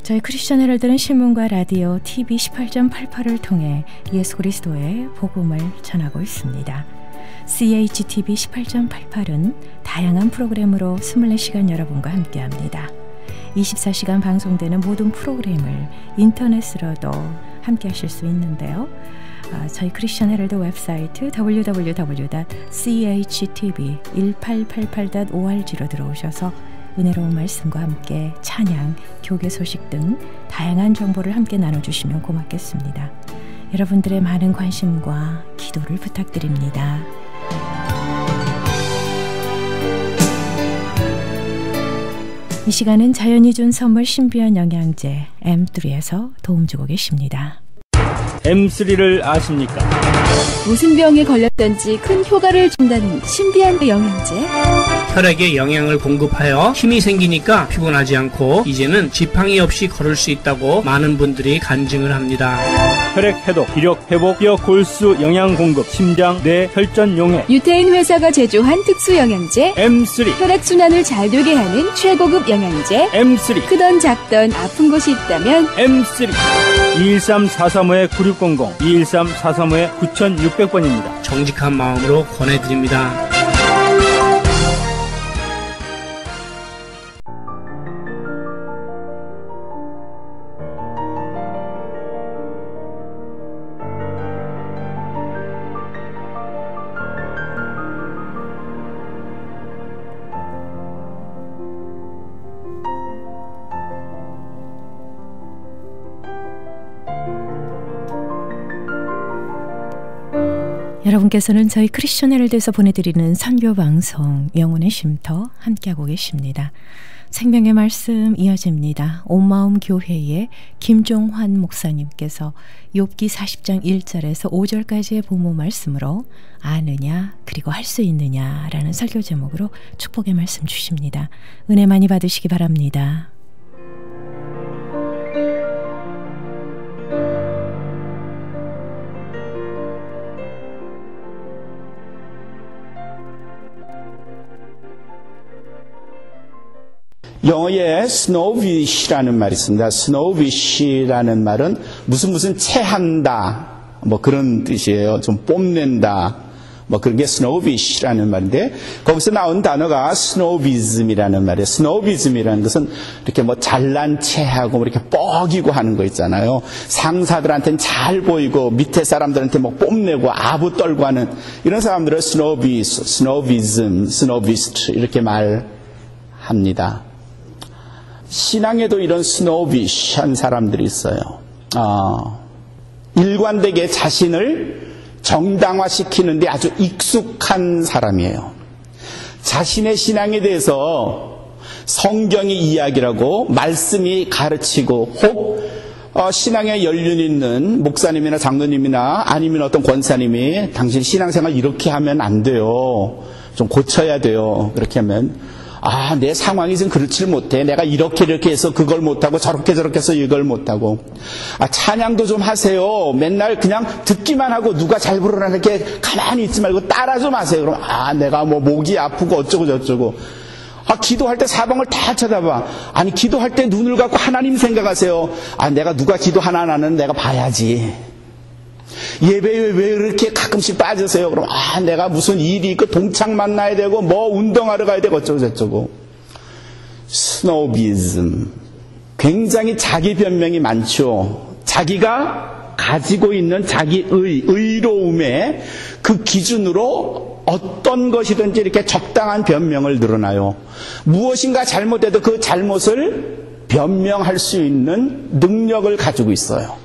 저희 크리스천 헤럴드는 신문과 라디오, TV 18.88을 통해 예수 그리스도의 복음을 전하고 있습니다. CHTV 18.88은 다양한 프로그램으로 24시간 여러분과 함께합니다. 24시간 방송되는 모든 프로그램을 인터넷으로도 함께하실 수 있는데요. 저희 크리스천 헤럴드 웹사이트 www.chtv1888.org로 들어오셔서 은혜로운 말씀과 함께 찬양, 교계 소식 등 다양한 정보를 함께 나눠주시면 고맙겠습니다. 여러분들의 많은 관심과 기도를 부탁드립니다. 이 시간은 자연이 준 선물 신비한 영양제 M3에서 도움 주고 계십니다. M3를 아십니까? 무슨 병에 걸렸던지 큰 효과를 준다는 신비한 영양제. 혈액에 영양을 공급하여 힘이 생기니까 피곤하지 않고 이제는 지팡이 없이 걸을 수 있다고 많은 분들이 간증을 합니다. 혈액 해독, 기력 회복, 뼈 골수 영양 공급, 심장, 뇌, 혈전 용해. 유태인 회사가 제조한 특수 영양제 M3. 혈액 순환을 잘 되게 하는 최고급 영양제 M3. 크던 작던 아픈 곳이 있다면 M3. 213-435-9600, 213-435-9600번입니다. 정직한 마음으로 권해드립니다. 여러분께서는 저희 크리스천 헤럴드에서 보내드리는 선교방송 영혼의 쉼터 함께하고 계십니다. 생명의 말씀 이어집니다. 온마음 교회의 김종환 목사님께서 욥기 40장 1절에서 5절까지의 본문 말씀으로 아느냐 그리고 할 수 있느냐라는 설교 제목으로 축복의 말씀 주십니다. 은혜 많이 받으시기 바랍니다. 영어에 snowish라는 말이 있습니다. snowish라는 말은 무슨 채한다 뭐 그런 뜻이에요. 좀 뽐낸다 뭐 그런 게 snowish라는 말인데 거기서 나온 단어가 snowbism이라는 말이에요. snowbism이라는 것은 이렇게 뭐 잘난 체하고 뭐 이렇게 뻐기고 하는 거 있잖아요. 상사들한테는 잘 보이고 밑에 사람들한테 뭐 뽐내고 아부 떨고 하는 이런 사람들을 snowbism, snowbist 이렇게 말합니다. 신앙에도 이런 스노비시한 사람들이 있어요. 일관되게 자신을 정당화시키는데 아주 익숙한 사람이에요. 자신의 신앙에 대해서 성경이 이야기라고 말씀이 가르치고 혹 신앙에 연륜 있는 목사님이나 장로님이나 아니면 어떤 권사님이 당신 신앙생활 이렇게 하면 안 돼요. 좀 고쳐야 돼요. 그렇게 하면 내 상황이 좀 그렇지를 못해. 내가 이렇게 해서 그걸 못하고 저렇게 해서 이걸 못하고. 찬양도 좀 하세요. 맨날 그냥 듣기만 하고 누가 잘 부르나 이렇게 가만히 있지 말고 따라 좀 하세요. 그럼 내가 뭐 목이 아프고 어쩌고 저쩌고. 기도할 때 사방을 다 쳐다봐. 아니 기도할 때 눈을 감고 하나님 생각하세요. 내가 누가 기도 하나 하는 내가 봐야지. 예배에 왜 이렇게 가끔씩 빠지세요? 그럼 내가 무슨 일이 있고 동창 만나야 되고 뭐 운동하러 가야 되고 어쩌고 저쩌고. 스노비즘. 굉장히 자기 변명이 많죠. 자기가 가지고 있는 자기 의로움의 그 기준으로 어떤 것이든지 이렇게 적당한 변명을 늘어나요. 무엇인가 잘못해도 그 잘못을 변명할 수 있는 능력을 가지고 있어요.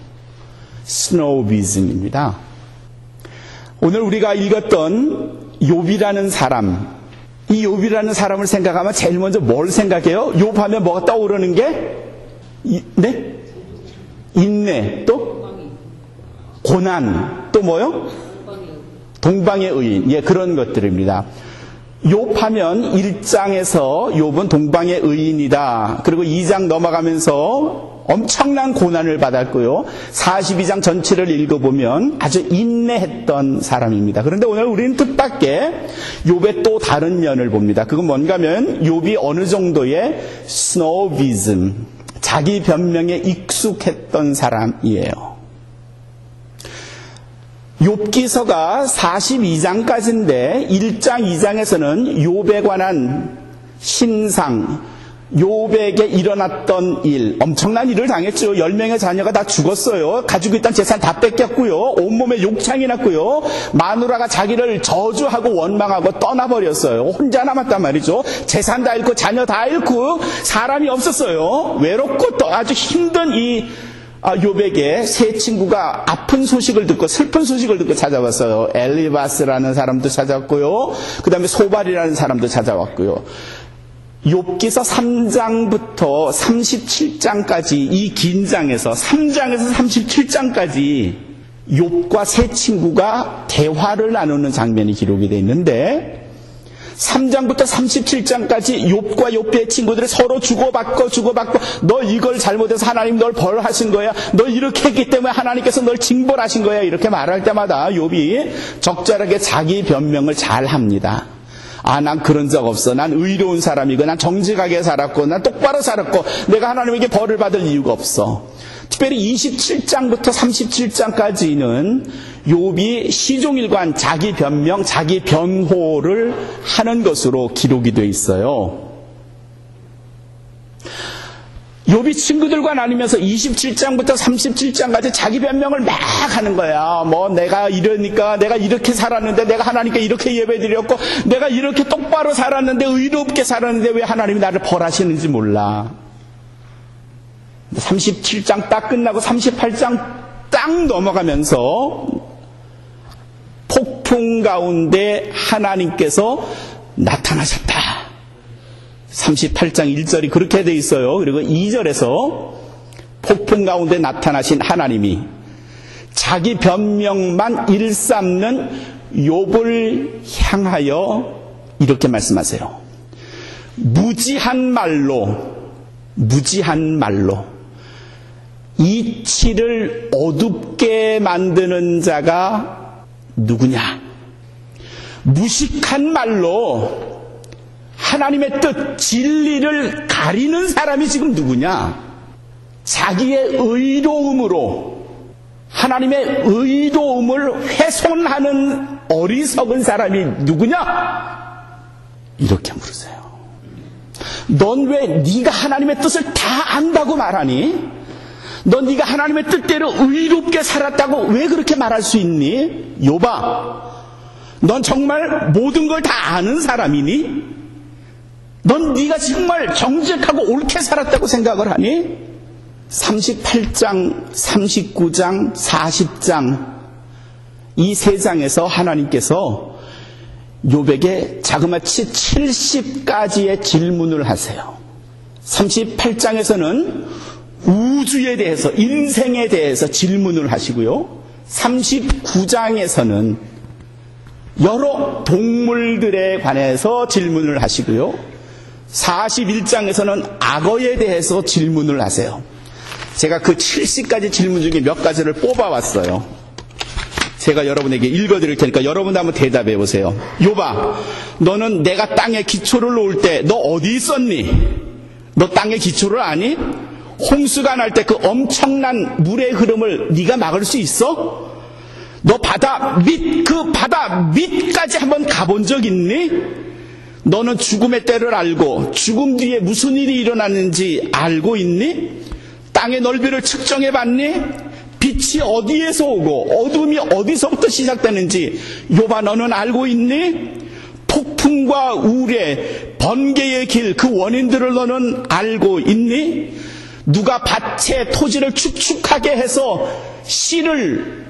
스노비즘입니다. 오늘 우리가 읽었던 욥이라는 사람, 이 욥이라는 사람을 생각하면 제일 먼저 뭘 생각해요? 욥하면 뭐가 떠오르는 게? 네? 인내, 또? 고난, 또 뭐요? 동방의 의인, 그런 것들입니다. 욥하면 1장에서 욥은 동방의 의인이다. 그리고 2장 넘어가면서 엄청난 고난을 받았고요. 42장 전체를 읽어보면 아주 인내했던 사람입니다. 그런데 오늘 우리는 뜻밖의 욥의 또 다른 면을 봅니다. 그건 뭔가 하면 욥이 어느 정도의 스노비즘, 자기 변명에 익숙했던 사람이에요. 욥기서가 42장까지인데 1장, 2장에서는 욥에 관한 신상, 욥에게 일어났던 일, 엄청난 일을 당했죠. 10명의 자녀가 다 죽었어요. 가지고 있던 재산 다 뺏겼고요. 온몸에 욕창이 났고요. 마누라가 자기를 저주하고 원망하고 떠나버렸어요. 혼자 남았단 말이죠. 재산 다 잃고 자녀 다 잃고 사람이 없었어요. 외롭고 또 아주 힘든 이 욥에게 세 친구가 아픈 소식을 듣고 슬픈 소식을 듣고 찾아왔어요. 엘리바스라는 사람도 찾아왔고요. 그 다음에 소발이라는 사람도 찾아왔고요. 욥기서 3장부터 37장까지 이 긴 장에서 3장에서 37장까지 욥과 세 친구가 대화를 나누는 장면이 기록이 되어 있는데 3장부터 37장까지 욥과 욥의 친구들이 서로 주고받고 너 이걸 잘못해서 하나님 널 벌하신 거야. 너 이렇게 했기 때문에 하나님께서 널 징벌하신 거야. 이렇게 말할 때마다 욥이 적절하게 자기 변명을 잘 합니다. 난 그런 적 없어. 난 의로운 사람이고 난 정직하게 살았고 난 똑바로 살았고 내가 하나님에게 벌을 받을 이유가 없어. 특별히 27장부터 37장까지는 욥이 시종일관 자기 변명, 자기 변호를 하는 것으로 기록이 되어 있어요. 욥이 친구들과 나누면서 27장부터 37장까지 자기 변명을 막 하는 거야. 내가 이러니까 내가 이렇게 살았는데 내가 하나님께 이렇게 예배드렸고 내가 이렇게 똑바로 살았는데 의롭게 살았는데 왜 하나님이 나를 벌하시는지 몰라. 37장 딱 끝나고 38장 딱 넘어가면서 폭풍 가운데 하나님께서 나타나셨다. 38장 1절이 그렇게 돼 있어요. 그리고 2절에서 폭풍 가운데 나타나신 하나님이 자기 변명만 일삼는 욥을 향하여 이렇게 말씀하세요. 무지한 말로 이치를 어둡게 만드는 자가 누구냐? 무식한 말로 하나님의 뜻, 진리를 가리는 사람이 지금 누구냐? 자기의 의로움으로 하나님의 의로움을 훼손하는 어리석은 사람이 누구냐? 이렇게 물으세요. 넌 왜 네가 하나님의 뜻을 다 안다고 말하니? 넌 네가 하나님의 뜻대로 의롭게 살았다고 왜 그렇게 말할 수 있니? 욥아, 넌 정말 모든 걸 다 아는 사람이니? 넌 네가 정말 정직하고 옳게 살았다고 생각을 하니? 38장, 39장, 40장 이 세 장에서 하나님께서 욥에게 자그마치 70가지의 질문을 하세요. 38장에서는 우주에 대해서, 인생에 대해서 질문을 하시고요. 39장에서는 여러 동물들에 관해서 질문을 하시고요. 41장에서는 악어에 대해서 질문을 하세요. 제가 그 70가지 질문 중에 몇 가지를 뽑아왔어요. 제가 여러분에게 읽어드릴 테니까 여러분도 한번 대답해 보세요. 욥아, 너는 내가 땅에 기초를 놓을 때 너 어디 있었니? 너 땅에 기초를 아니? 홍수가 날 때 그 엄청난 물의 흐름을 네가 막을 수 있어? 너 바다 밑까지 한번 가본 적 있니? 너는 죽음의 때를 알고 죽음 뒤에 무슨 일이 일어나는지 알고 있니? 땅의 넓이를 측정해 봤니? 빛이 어디에서 오고 어둠이 어디서부터 시작되는지 욥아, 너는 알고 있니? 폭풍과 우레, 번개의 길, 그 원인들을 너는 알고 있니? 누가 밭에 토지를 축축하게 해서 씨를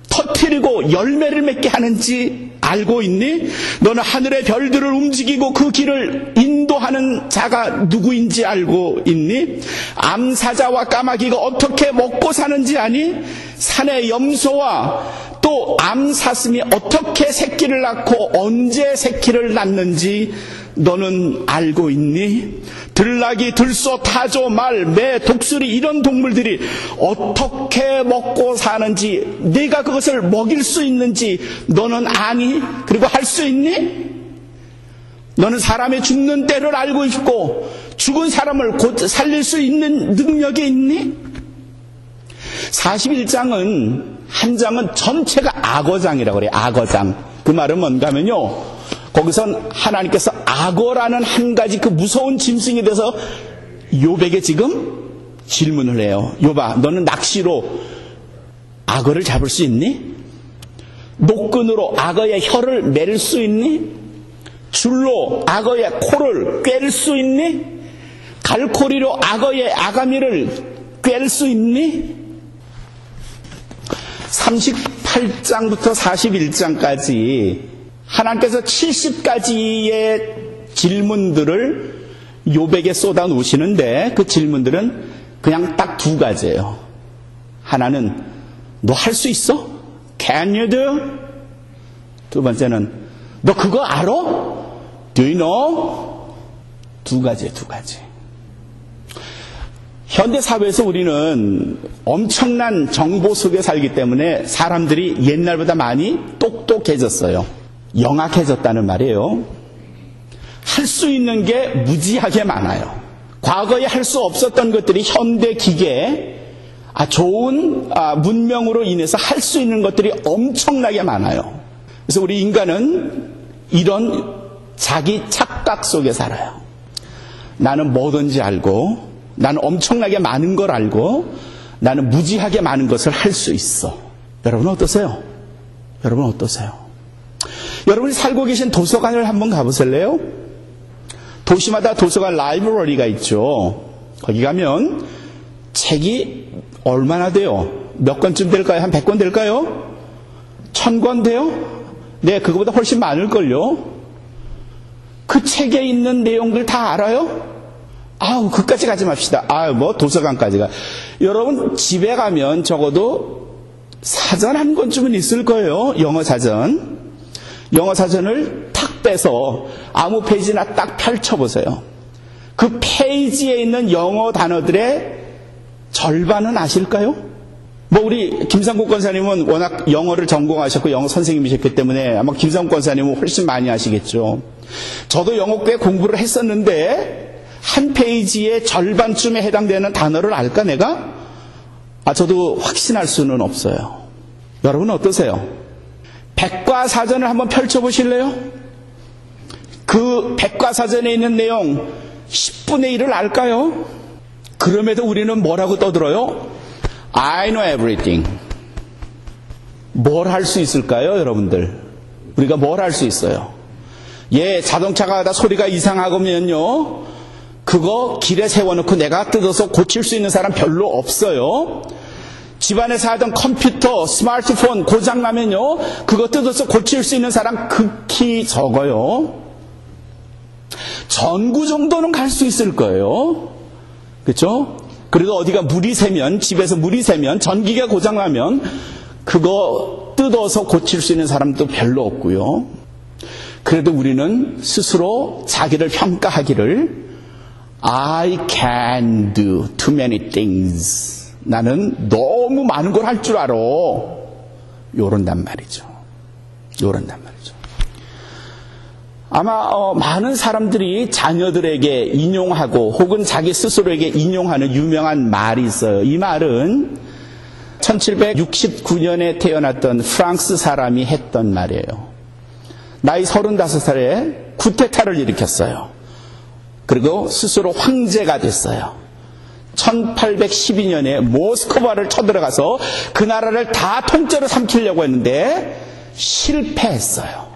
터뜨리고 열매를 맺게 하는지 알고 있니? 너는 하늘의 별들을 움직이고 그 길을 인도하는 자가 누구인지 알고 있니? 암사자와 까마귀가 어떻게 먹고 사는지 아니? 산의 염소와 또 암사슴이 어떻게 새끼를 낳고 언제 새끼를 낳는지 너는 알고 있니? 들나귀, 들소, 타조, 말, 매, 독수리 이런 동물들이 어떻게 먹고 사는지, 네가 그것을 먹일 수 있는지 너는 아니? 그리고 할 수 있니? 너는 사람의 죽는 때를 알고 있고 죽은 사람을 곧 살릴 수 있는 능력이 있니? 41장은 한 장은 전체가 악어장이라고 그래요. 악어장. 그 말은 뭔가 하면요, 거기선 하나님께서 악어라는 한 가지 그 무서운 짐승에 대해서 욥에게 지금 질문을 해요. 욥아, 너는 낚시로 악어를 잡을 수 있니? 노끈으로 악어의 혀를 맬 수 있니? 줄로 악어의 코를 꿰를 수 있니? 갈고리로 악어의 아가미를 꿰를 수 있니? 38장부터 41장까지 하나님께서 70가지의 질문들을 욥에게 쏟아 놓으시는데, 그 질문들은 그냥 딱 두 가지예요. 하나는 너 할 수 있어? Can you do? 두 번째는 너 그거 알아? Do you know? 두 가지예요, 두 가지. 현대 사회에서 우리는 엄청난 정보 속에 살기 때문에 사람들이 옛날보다 많이 똑똑해졌어요. 영악해졌다는 말이에요. 할 수 있는 게 무지하게 많아요. 과거에 할 수 없었던 것들이 현대 기계에 좋은 문명으로 인해서 할 수 있는 것들이 엄청나게 많아요. 그래서 우리 인간은 이런 자기 착각 속에 살아요. 나는 뭐든지 알고, 나는 엄청나게 많은 걸 알고, 나는 무지하게 많은 것을 할 수 있어. 여러분 어떠세요? 여러분 어떠세요? 여러분이 살고 계신 도서관을 한번 가보실래요? 도시마다 도서관 라이브러리가 있죠. 거기 가면 책이 얼마나 돼요? 몇 권쯤 될까요? 한 100권 될까요? 1000권 돼요? 네, 그거보다 훨씬 많을걸요. 그 책에 있는 내용들 다 알아요? 그까지 가지 맙시다. 도서관까지 가. 여러분, 집에 가면 적어도 사전 한 권쯤은 있을 거예요. 영어 사전. 영어 사전을 탁 빼서 아무 페이지나 딱 펼쳐보세요. 그 페이지에 있는 영어 단어들의 절반은 아실까요? 우리 김상국 권사님은 워낙 영어를 전공하셨고 영어 선생님이셨기 때문에 아마 김상국 권사님은 훨씬 많이 아시겠죠. 저도 영어 꽤 공부를 했었는데 한 페이지의 절반쯤에 해당되는 단어를 알까 내가? 저도 확신할 수는 없어요. 여러분 어떠세요? 백과사전을 한번 펼쳐보실래요? 그 백과사전에 있는 내용 10분의 1을 알까요? 그럼에도 우리는 뭐라고 떠들어요? I know everything. 뭘 할 수 있을까요, 여러분들? 우리가 뭘 할 수 있어요? 자동차가 가다 소리가 이상하면요, 그거 길에 세워놓고 내가 뜯어서 고칠 수 있는 사람 별로 없어요. 집안에서 하던 컴퓨터, 스마트폰 고장나면요, 그거 뜯어서 고칠 수 있는 사람 극히 적어요. 전구 정도는 갈 수 있을 거예요. 그렇죠? 그래도 어디가 물이 새면, 집에서 물이 새면, 전기가 고장나면 그거 뜯어서 고칠 수 있는 사람도 별로 없고요. 그래도 우리는 스스로 자기를 평가하기를 I can do too many things. 나는 너무 많은 걸 할 줄 알아. 요런단 말이죠. 아마 많은 사람들이 자녀들에게 인용하고 혹은 자기 스스로에게 인용하는 유명한 말이 있어요. 이 말은 1769년에 태어났던 프랑스 사람이 했던 말이에요. 나이 35살에 쿠데타를 일으켰어요. 그리고 스스로 황제가 됐어요. 1812년에 모스크바를 쳐들어가서 그 나라를 다 통째로 삼키려고 했는데 실패했어요.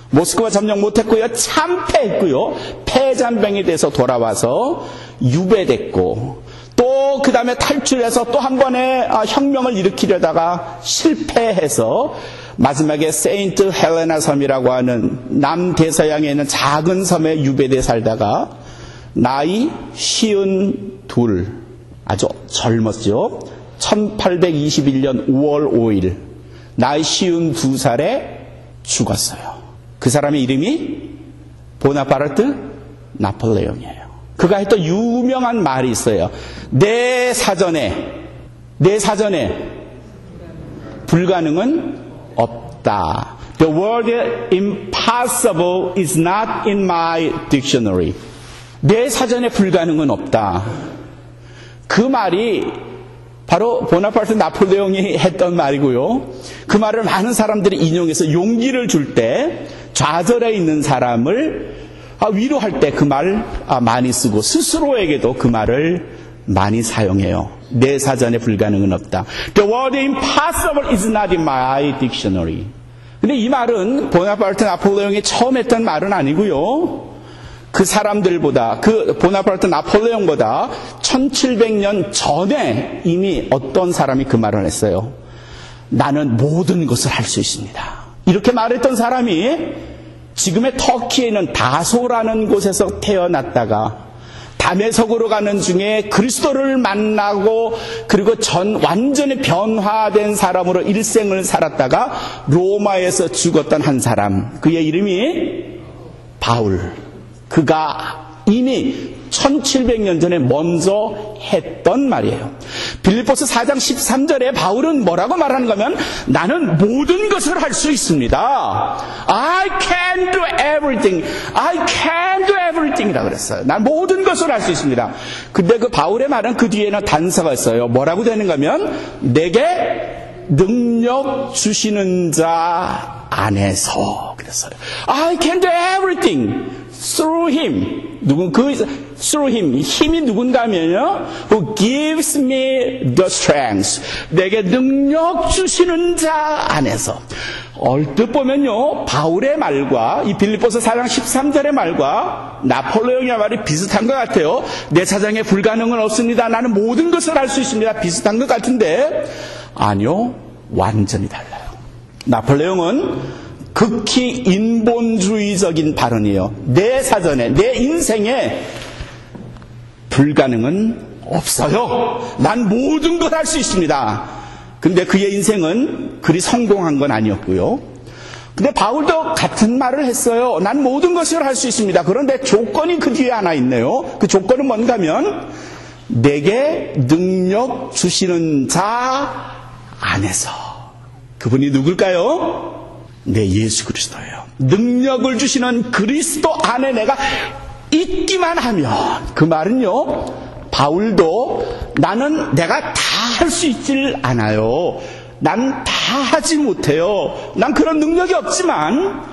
모스크바 점령 못했고요. 참패했고요. 패잔병이 돼서 돌아와서 유배됐고, 또 그 다음에 탈출해서 또 한 번의 혁명을 일으키려다가 실패해서 마지막에 세인트 헬레나 섬이라고 하는 남대서양에 있는 작은 섬에 유배돼 살다가 나이 52, 아주 젊었죠. 1821년 5월 5일 나이 52살에 죽었어요. 그 사람의 이름이 보나파르트 나폴레옹이에요. 그가 했던 유명한 말이 있어요. 내 사전에 불가능은 없다. The word impossible is not in my dictionary. 내 사전에 불가능은 없다. 그 말이 바로 보나파르트 나폴레옹이 했던 말이고요. 그 말을 많은 사람들이 인용해서 용기를 줄 때 좌절해 있는 사람을 위로할 때 그 말 많이 쓰고 스스로에게도 그 말을 많이 사용해요. 내 사전에 불가능은 없다. The word impossible is not in my dictionary. 근데 이 말은 보나파르트 나폴레옹이 처음 했던 말은 아니고요. 그 사람들보다, 그 보나파르트 나폴레옹보다 1700년 전에 이미 어떤 사람이 그 말을 했어요. 나는 모든 것을 할 수 있습니다. 이렇게 말했던 사람이 지금의 터키에 있는 다소라는 곳에서 태어났다가 다메섹으로 가는 중에 그리스도를 만나고 그리고 완전히 변화된 사람으로 일생을 살았다가 로마에서 죽었던 한 사람. 그의 이름이 바울. 그가 이미 1700년 전에 먼저 했던 말이에요. 빌립보서 4장 13절에 바울은 뭐라고 말하는가 하면 나는 모든 것을 할 수 있습니다. I can do everything. I can do everything 이라고 그랬어요. 난 모든 것을 할 수 있습니다. 근데 그 바울의 말은 그 뒤에는 단서가 있어요. 뭐라고 되는가 하면 내게 능력 주시는 자 안에서 그랬어요. I can do everything. Through him. through him. 힘이 누군가 하면요. Who gives me the strength. 내게 능력 주시는 자 안에서. 얼뜻 보면요. 바울의 말과 이 빌립보서 4장 13절의 말과 나폴레옹의 말이 비슷한 것 같아요. 내 사정에 불가능은 없습니다. 나는 모든 것을 할 수 있습니다. 비슷한 것 같은데 아니요. 완전히 달라요. 나폴레옹은 극히 인본주의적인 발언이에요. 내 사전에, 내 인생에 불가능은 없어요. 난 모든 걸 할 수 있습니다. 근데 그의 인생은 그리 성공한 건 아니었고요. 근데 바울도 같은 말을 했어요. 난 모든 것을 할 수 있습니다. 그런데 조건이 그 뒤에 하나 있네요. 그 조건은 뭔가 하면 내게 능력 주시는 자 안에서. 그분이 누굴까요? 네, 예수 그리스도예요. 능력을 주시는 그리스도 안에 내가 있기만 하면, 그 말은요, 바울도 나는 내가 다 할 수 있질 않아요. 난 다 하지 못해요. 난 그런 능력이 없지만,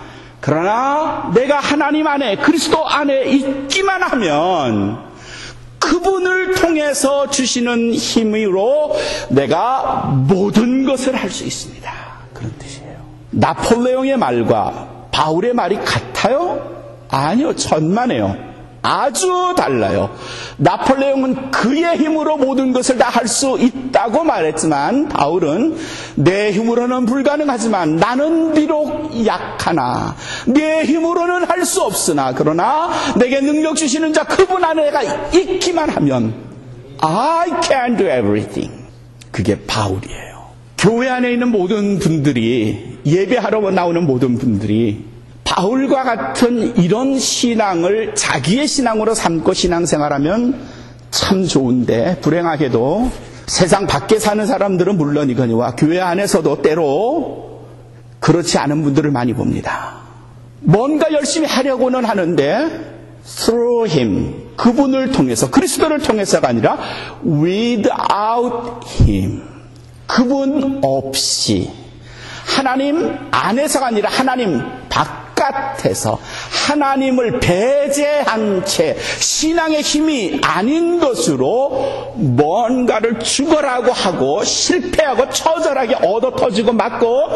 그러나 내가 하나님 안에, 그리스도 안에 있기만 하면, 그분을 통해서 주시는 힘으로 내가 모든 것을 할 수 있습니다. 그런 뜻이에요. 나폴레옹의 말과 바울의 말이 같아요? 아니요, 천만에요. 아주 달라요. 나폴레옹은 그의 힘으로 모든 것을 다 할 수 있다고 말했지만 바울은 내 힘으로는 불가능하지만 나는 비록 약하나 내 힘으로는 할 수 없으나 그러나 내게 능력 주시는 자 그분 안에 내가 있기만 하면 I can do everything. 그게 바울이에요. 교회 안에 있는 모든 분들이, 예배하러 나오는 모든 분들이 바울과 같은 이런 신앙을 자기의 신앙으로 삼고 신앙생활하면 참 좋은데, 불행하게도 세상 밖에 사는 사람들은 물론이거니와 교회 안에서도 때로 그렇지 않은 분들을 많이 봅니다. 뭔가 열심히 하려고는 하는데 through him, 그분을 통해서, 그리스도를 통해서가 아니라 without him, 그분 없이, 하나님 안에서가 아니라 하나님 바깥에서 하나님을 배제한 채 신앙의 힘이 아닌 것으로 뭔가를 죽어라고 하고 실패하고 처절하게 얻어 터지고 맞고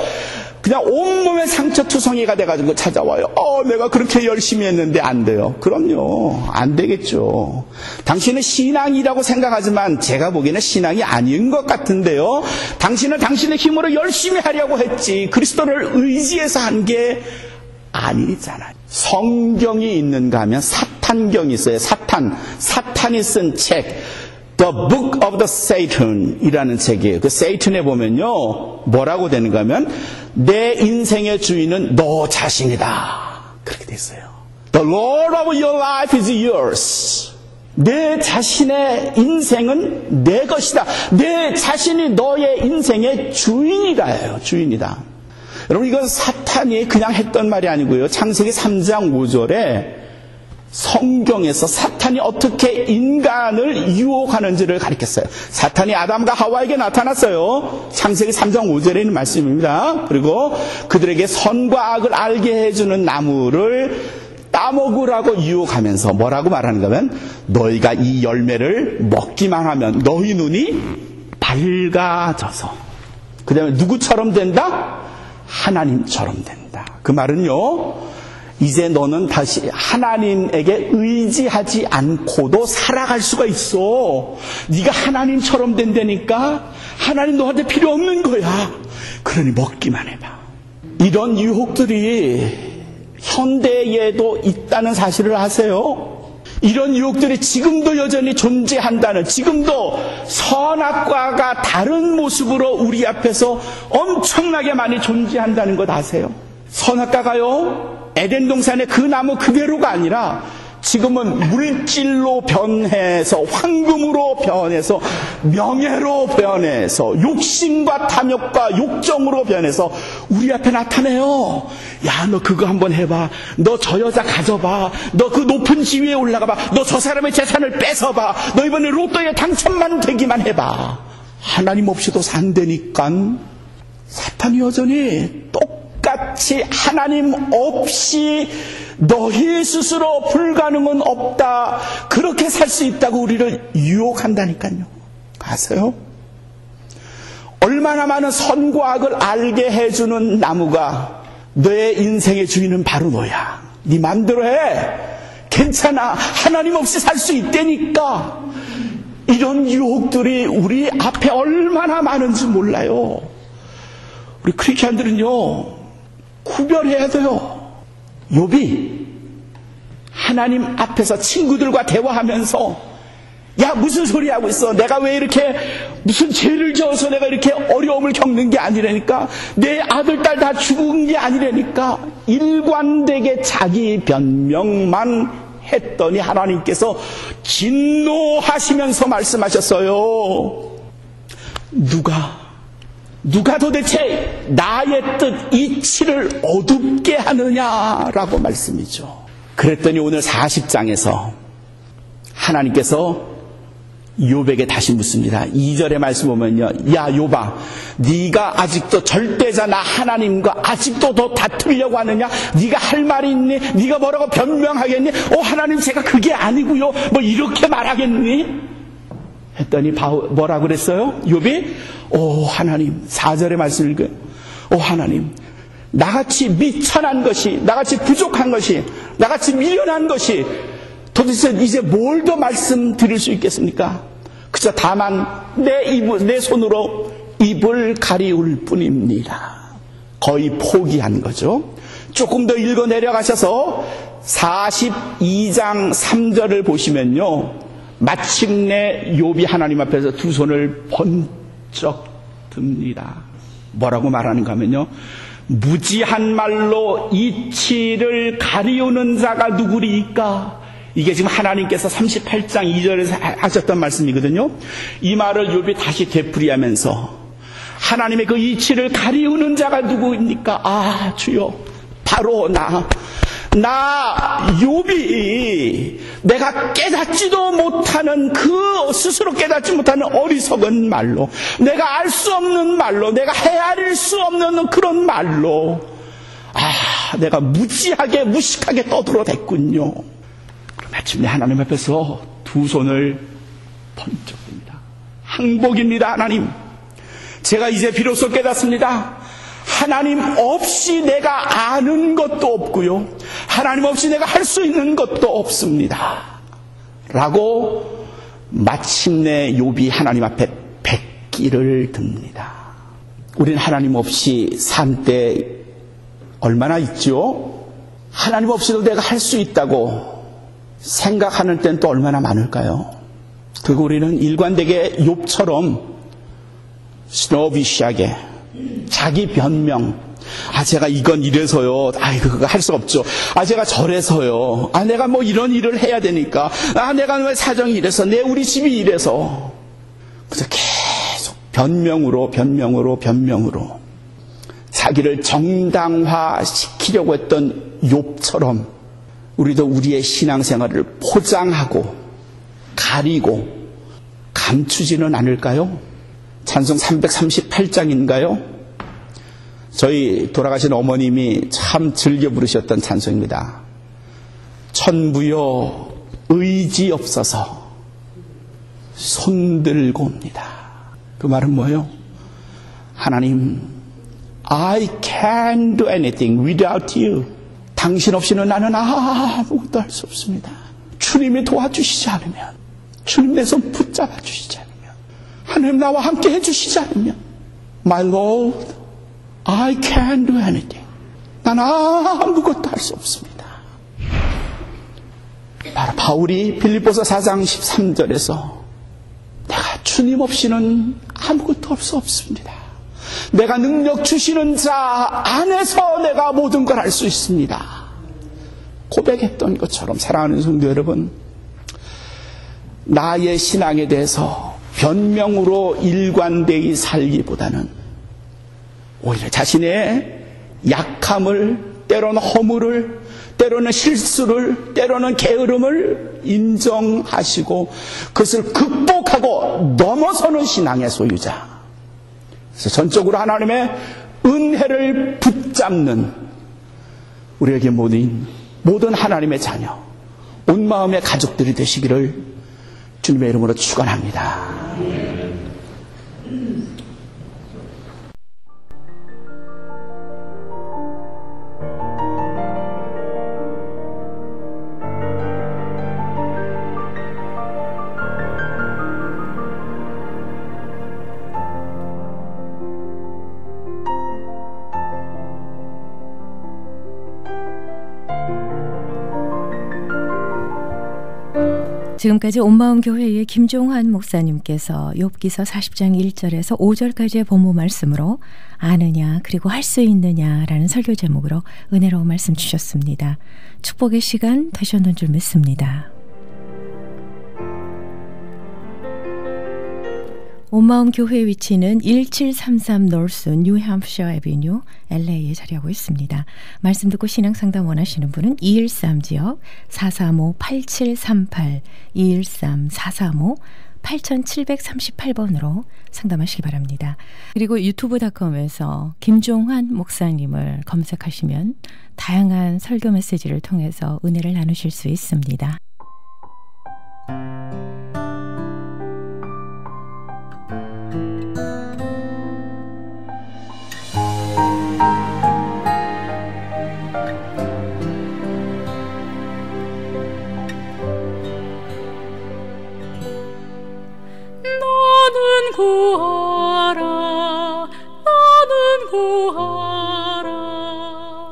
그냥 온몸에 상처투성이가 돼가지고 찾아와요. 내가 그렇게 열심히 했는데 안 돼요. 그럼요, 안 되겠죠. 당신은 신앙이라고 생각하지만 제가 보기에는 신앙이 아닌 것 같은데요. 당신은 당신의 힘으로 열심히 하려고 했지 그리스도를 의지해서 한 게 아니잖아요. 성경이 있는가 하면 사탄경이 있어요. 사탄이 쓴 책 The Book of the Satan 이라는 책이에요. 그 세이튼에 보면요 뭐라고 되는가 하면 내 인생의 주인은 너 자신이다, 그렇게 돼 있어요. The Lord of your life is yours. 내 자신의 인생은 내 것이다. 내 자신이 너의 인생의 주인이다예요. 주인이다. 여러분, 이건 사탄이 그냥 했던 말이 아니고요. 창세기 3장 5절에 성경에서 사탄이 어떻게 인간을 유혹하는지를 가르쳤어요. 사탄이 아담과 하와에게 나타났어요. 창세기 3장 5절에 있는 말씀입니다. 그리고 그들에게 선과 악을 알게 해주는 나무를 따먹으라고 유혹하면서 뭐라고 말하는가 하면 너희가 이 열매를 먹기만 하면 너희 눈이 밝아져서 그 다음에 누구처럼 된다? 하나님처럼 된다. 그 말은요, 이제 너는 다시 하나님에게 의지하지 않고도 살아갈 수가 있어. 네가 하나님처럼 된다니까 하나님 너한테 필요 없는 거야. 그러니 먹기만 해봐. 이런 유혹들이 현대에도 있다는 사실을 아세요? 이런 유혹들이 지금도 여전히 존재한다는, 지금도 선악과가 다른 모습으로 우리 앞에서 엄청나게 많이 존재한다는 것 아세요? 선악과가요, 에덴 동산의 그 나무 그대로가 아니라 지금은 물질로 변해서, 황금으로 변해서, 명예로 변해서, 욕심과 탐욕과 욕정으로 변해서 우리 앞에 나타내요. 야, 너 그거 한번 해봐. 너 저 여자 가져봐. 너 그 높은 지위에 올라가봐. 너 저 사람의 재산을 뺏어봐. 너 이번에 로또에 당첨만 되기만 해봐. 하나님 없이도 산다니까. 사탄이 여전히 똑같이 하나님 없이 너희 스스로 불가능은 없다, 그렇게 살 수 있다고 우리를 유혹한다니까요. 아세요? 얼마나 많은 선과 악을 알게 해주는 나무가 너의 인생의 주인은 바로 너야. 네 맘대로 해. 괜찮아. 하나님 없이 살 수 있다니까. 이런 유혹들이 우리 앞에 얼마나 많은지 몰라요. 우리 크리스찬들은요, 구별해야 돼요. 욥이 하나님 앞에서 친구들과 대화하면서 야, 무슨 소리 하고 있어? 내가 왜 이렇게 무슨 죄를 지어서 내가 이렇게 어려움을 겪는 게 아니라니까? 내 아들, 딸 다 죽은 게 아니라니까? 일관되게 자기 변명만 했더니 하나님께서 진노하시면서 말씀하셨어요. 누가 도대체 나의 뜻 이치를 어둡게 하느냐라고 말씀이죠. 그랬더니 오늘 40장에서 하나님께서 욥에게 다시 묻습니다. 2절의 말씀 보면요, 야 욥아, 네가 아직도 절대자나 하나님과 아직도 더 다투려고 하느냐? 네가 할 말이 있니? 네가 뭐라고 변명하겠니? 하나님 제가 그게 아니고요, 뭐 이렇게 말하겠니? 했더니 뭐라 그랬어요? 욥이 하나님, 4절의 말씀을 읽어요. 하나님, 나같이 미천한 것이, 나같이 부족한 것이, 나같이 미련한 것이 도대체 이제 뭘 더 말씀드릴 수 있겠습니까? 그저 다만 내 손으로 입을 가리울 뿐입니다. 거의 포기한 거죠. 조금 더 읽어 내려가셔서 42장 3절을 보시면요, 마침내 욥이 하나님 앞에서 두 손을 번쩍 듭니다. 뭐라고 말하는가 하면요, 무지한 말로 이치를 가리우는 자가 누구리까? 이게 지금 하나님께서 38장 2절에서 하셨던 말씀이거든요. 이 말을 욥이 다시 되풀이하면서 하나님의 그 이치를 가리우는 자가 누구입니까? 주여, 바로 나 욥이 내가 깨닫지도 못하는, 그 스스로 깨닫지 못하는 어리석은 말로, 내가 알 수 없는 말로, 내가 헤아릴 수 없는 그런 말로 내가 무식하게 떠들어댔군요. 마침내 하나님 앞에서 두 손을 번쩍 듭니다. 항복입니다. 하나님, 제가 이제 비로소 깨닫습니다. 하나님 없이 내가 아는 것도 없고요, 하나님 없이 내가 할 수 있는 것도 없습니다 라고 마침내 욥이 하나님 앞에 백기를 듭니다. 우리는 하나님 없이 산 때 얼마나 있죠? 하나님 없이도 내가 할 수 있다고 생각하는 때는 또 얼마나 많을까요? 그리고 우리는 일관되게 욥처럼 스노비시하게 자기 변명, 제가 이건 이래서요, 그거 할 수 없죠, 제가 저래서요, 내가 뭐 이런 일을 해야 되니까, 내가 왜 사정이 이래서, 우리 집이 이래서, 그래서 계속 변명으로 자기를 정당화시키려고 했던 욥처럼 우리도 우리의 신앙생활을 포장하고 가리고 감추지는 않을까요? 찬송 338장인가요? 저희 돌아가신 어머님이 참 즐겨 부르셨던 찬송입니다. 천부여 의지 없어서 손들고 옵니다. 그 말은 뭐예요? 하나님, I can't do anything without you. 당신 없이는 나는 아무것도 할 수 없습니다. 주님이 도와주시지 않으면, 주님 내 손 붙잡아 주시지 않으면, 하나님 나와 함께 해주시지 않으면, My Lord, I can't do anything. 난 아무것도 할 수 없습니다. 바로 바울이 빌립보서 4장 13절에서 내가 주님 없이는 아무것도 할 수 없습니다. 내가 능력 주시는 자 안에서 내가 모든 걸 할 수 있습니다. 고백했던 것처럼 사랑하는 성도 여러분, 나의 신앙에 대해서 변명으로 일관되이 살기보다는 오히려 자신의 약함을, 때로는 허물을, 때로는 실수를, 때로는 게으름을 인정하시고 그것을 극복하고 넘어서는 신앙의 소유자. 그래서 전적으로 하나님의 은혜를 붙잡는 우리에게 모든 하나님의 자녀, 온 마음의 가족들이 되시기를 주님의 이름으로 축원합니다. 지금까지 온마음 교회의 김종환 목사님께서 욥기서 40장 1절에서 5절까지의 본문 말씀으로 아느냐 그리고 할 수 있느냐라는 설교 제목으로 은혜로운 말씀 주셨습니다. 축복의 시간 되셨는 줄 믿습니다. 온마음 교회의 위치는 1733 노스 뉴햄프셔 애비뉴 LA에 자리하고 있습니다. 말씀 듣고 신앙상담 원하시는 분은 213지역 435-8738 213-435-8738번으로 상담하시기 바랍니다. 그리고 유튜브.com에서 김종환 목사님을 검색하시면 다양한 설교 메시지를 통해서 은혜를 나누실 수 있습니다.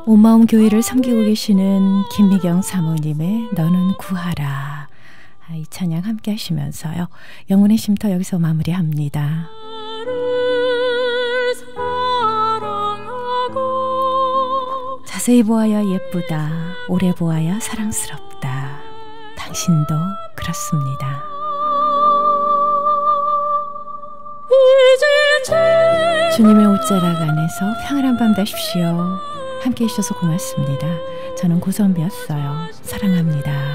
온마음 교회를 섬기고 계시는 김미경 사모님의 너는 구하라, 이 찬양 함께 하시면서요, 영혼의 쉼터 여기서 마무리합니다. 자세히 보아야 예쁘다, 오래 보아야 사랑스럽다. 당신도 그렇습니다. 주님의 옷자락 안에서 평안한 밤 되십시오. 함께 해주셔서 고맙습니다. 저는 고선비였어요. 사랑합니다.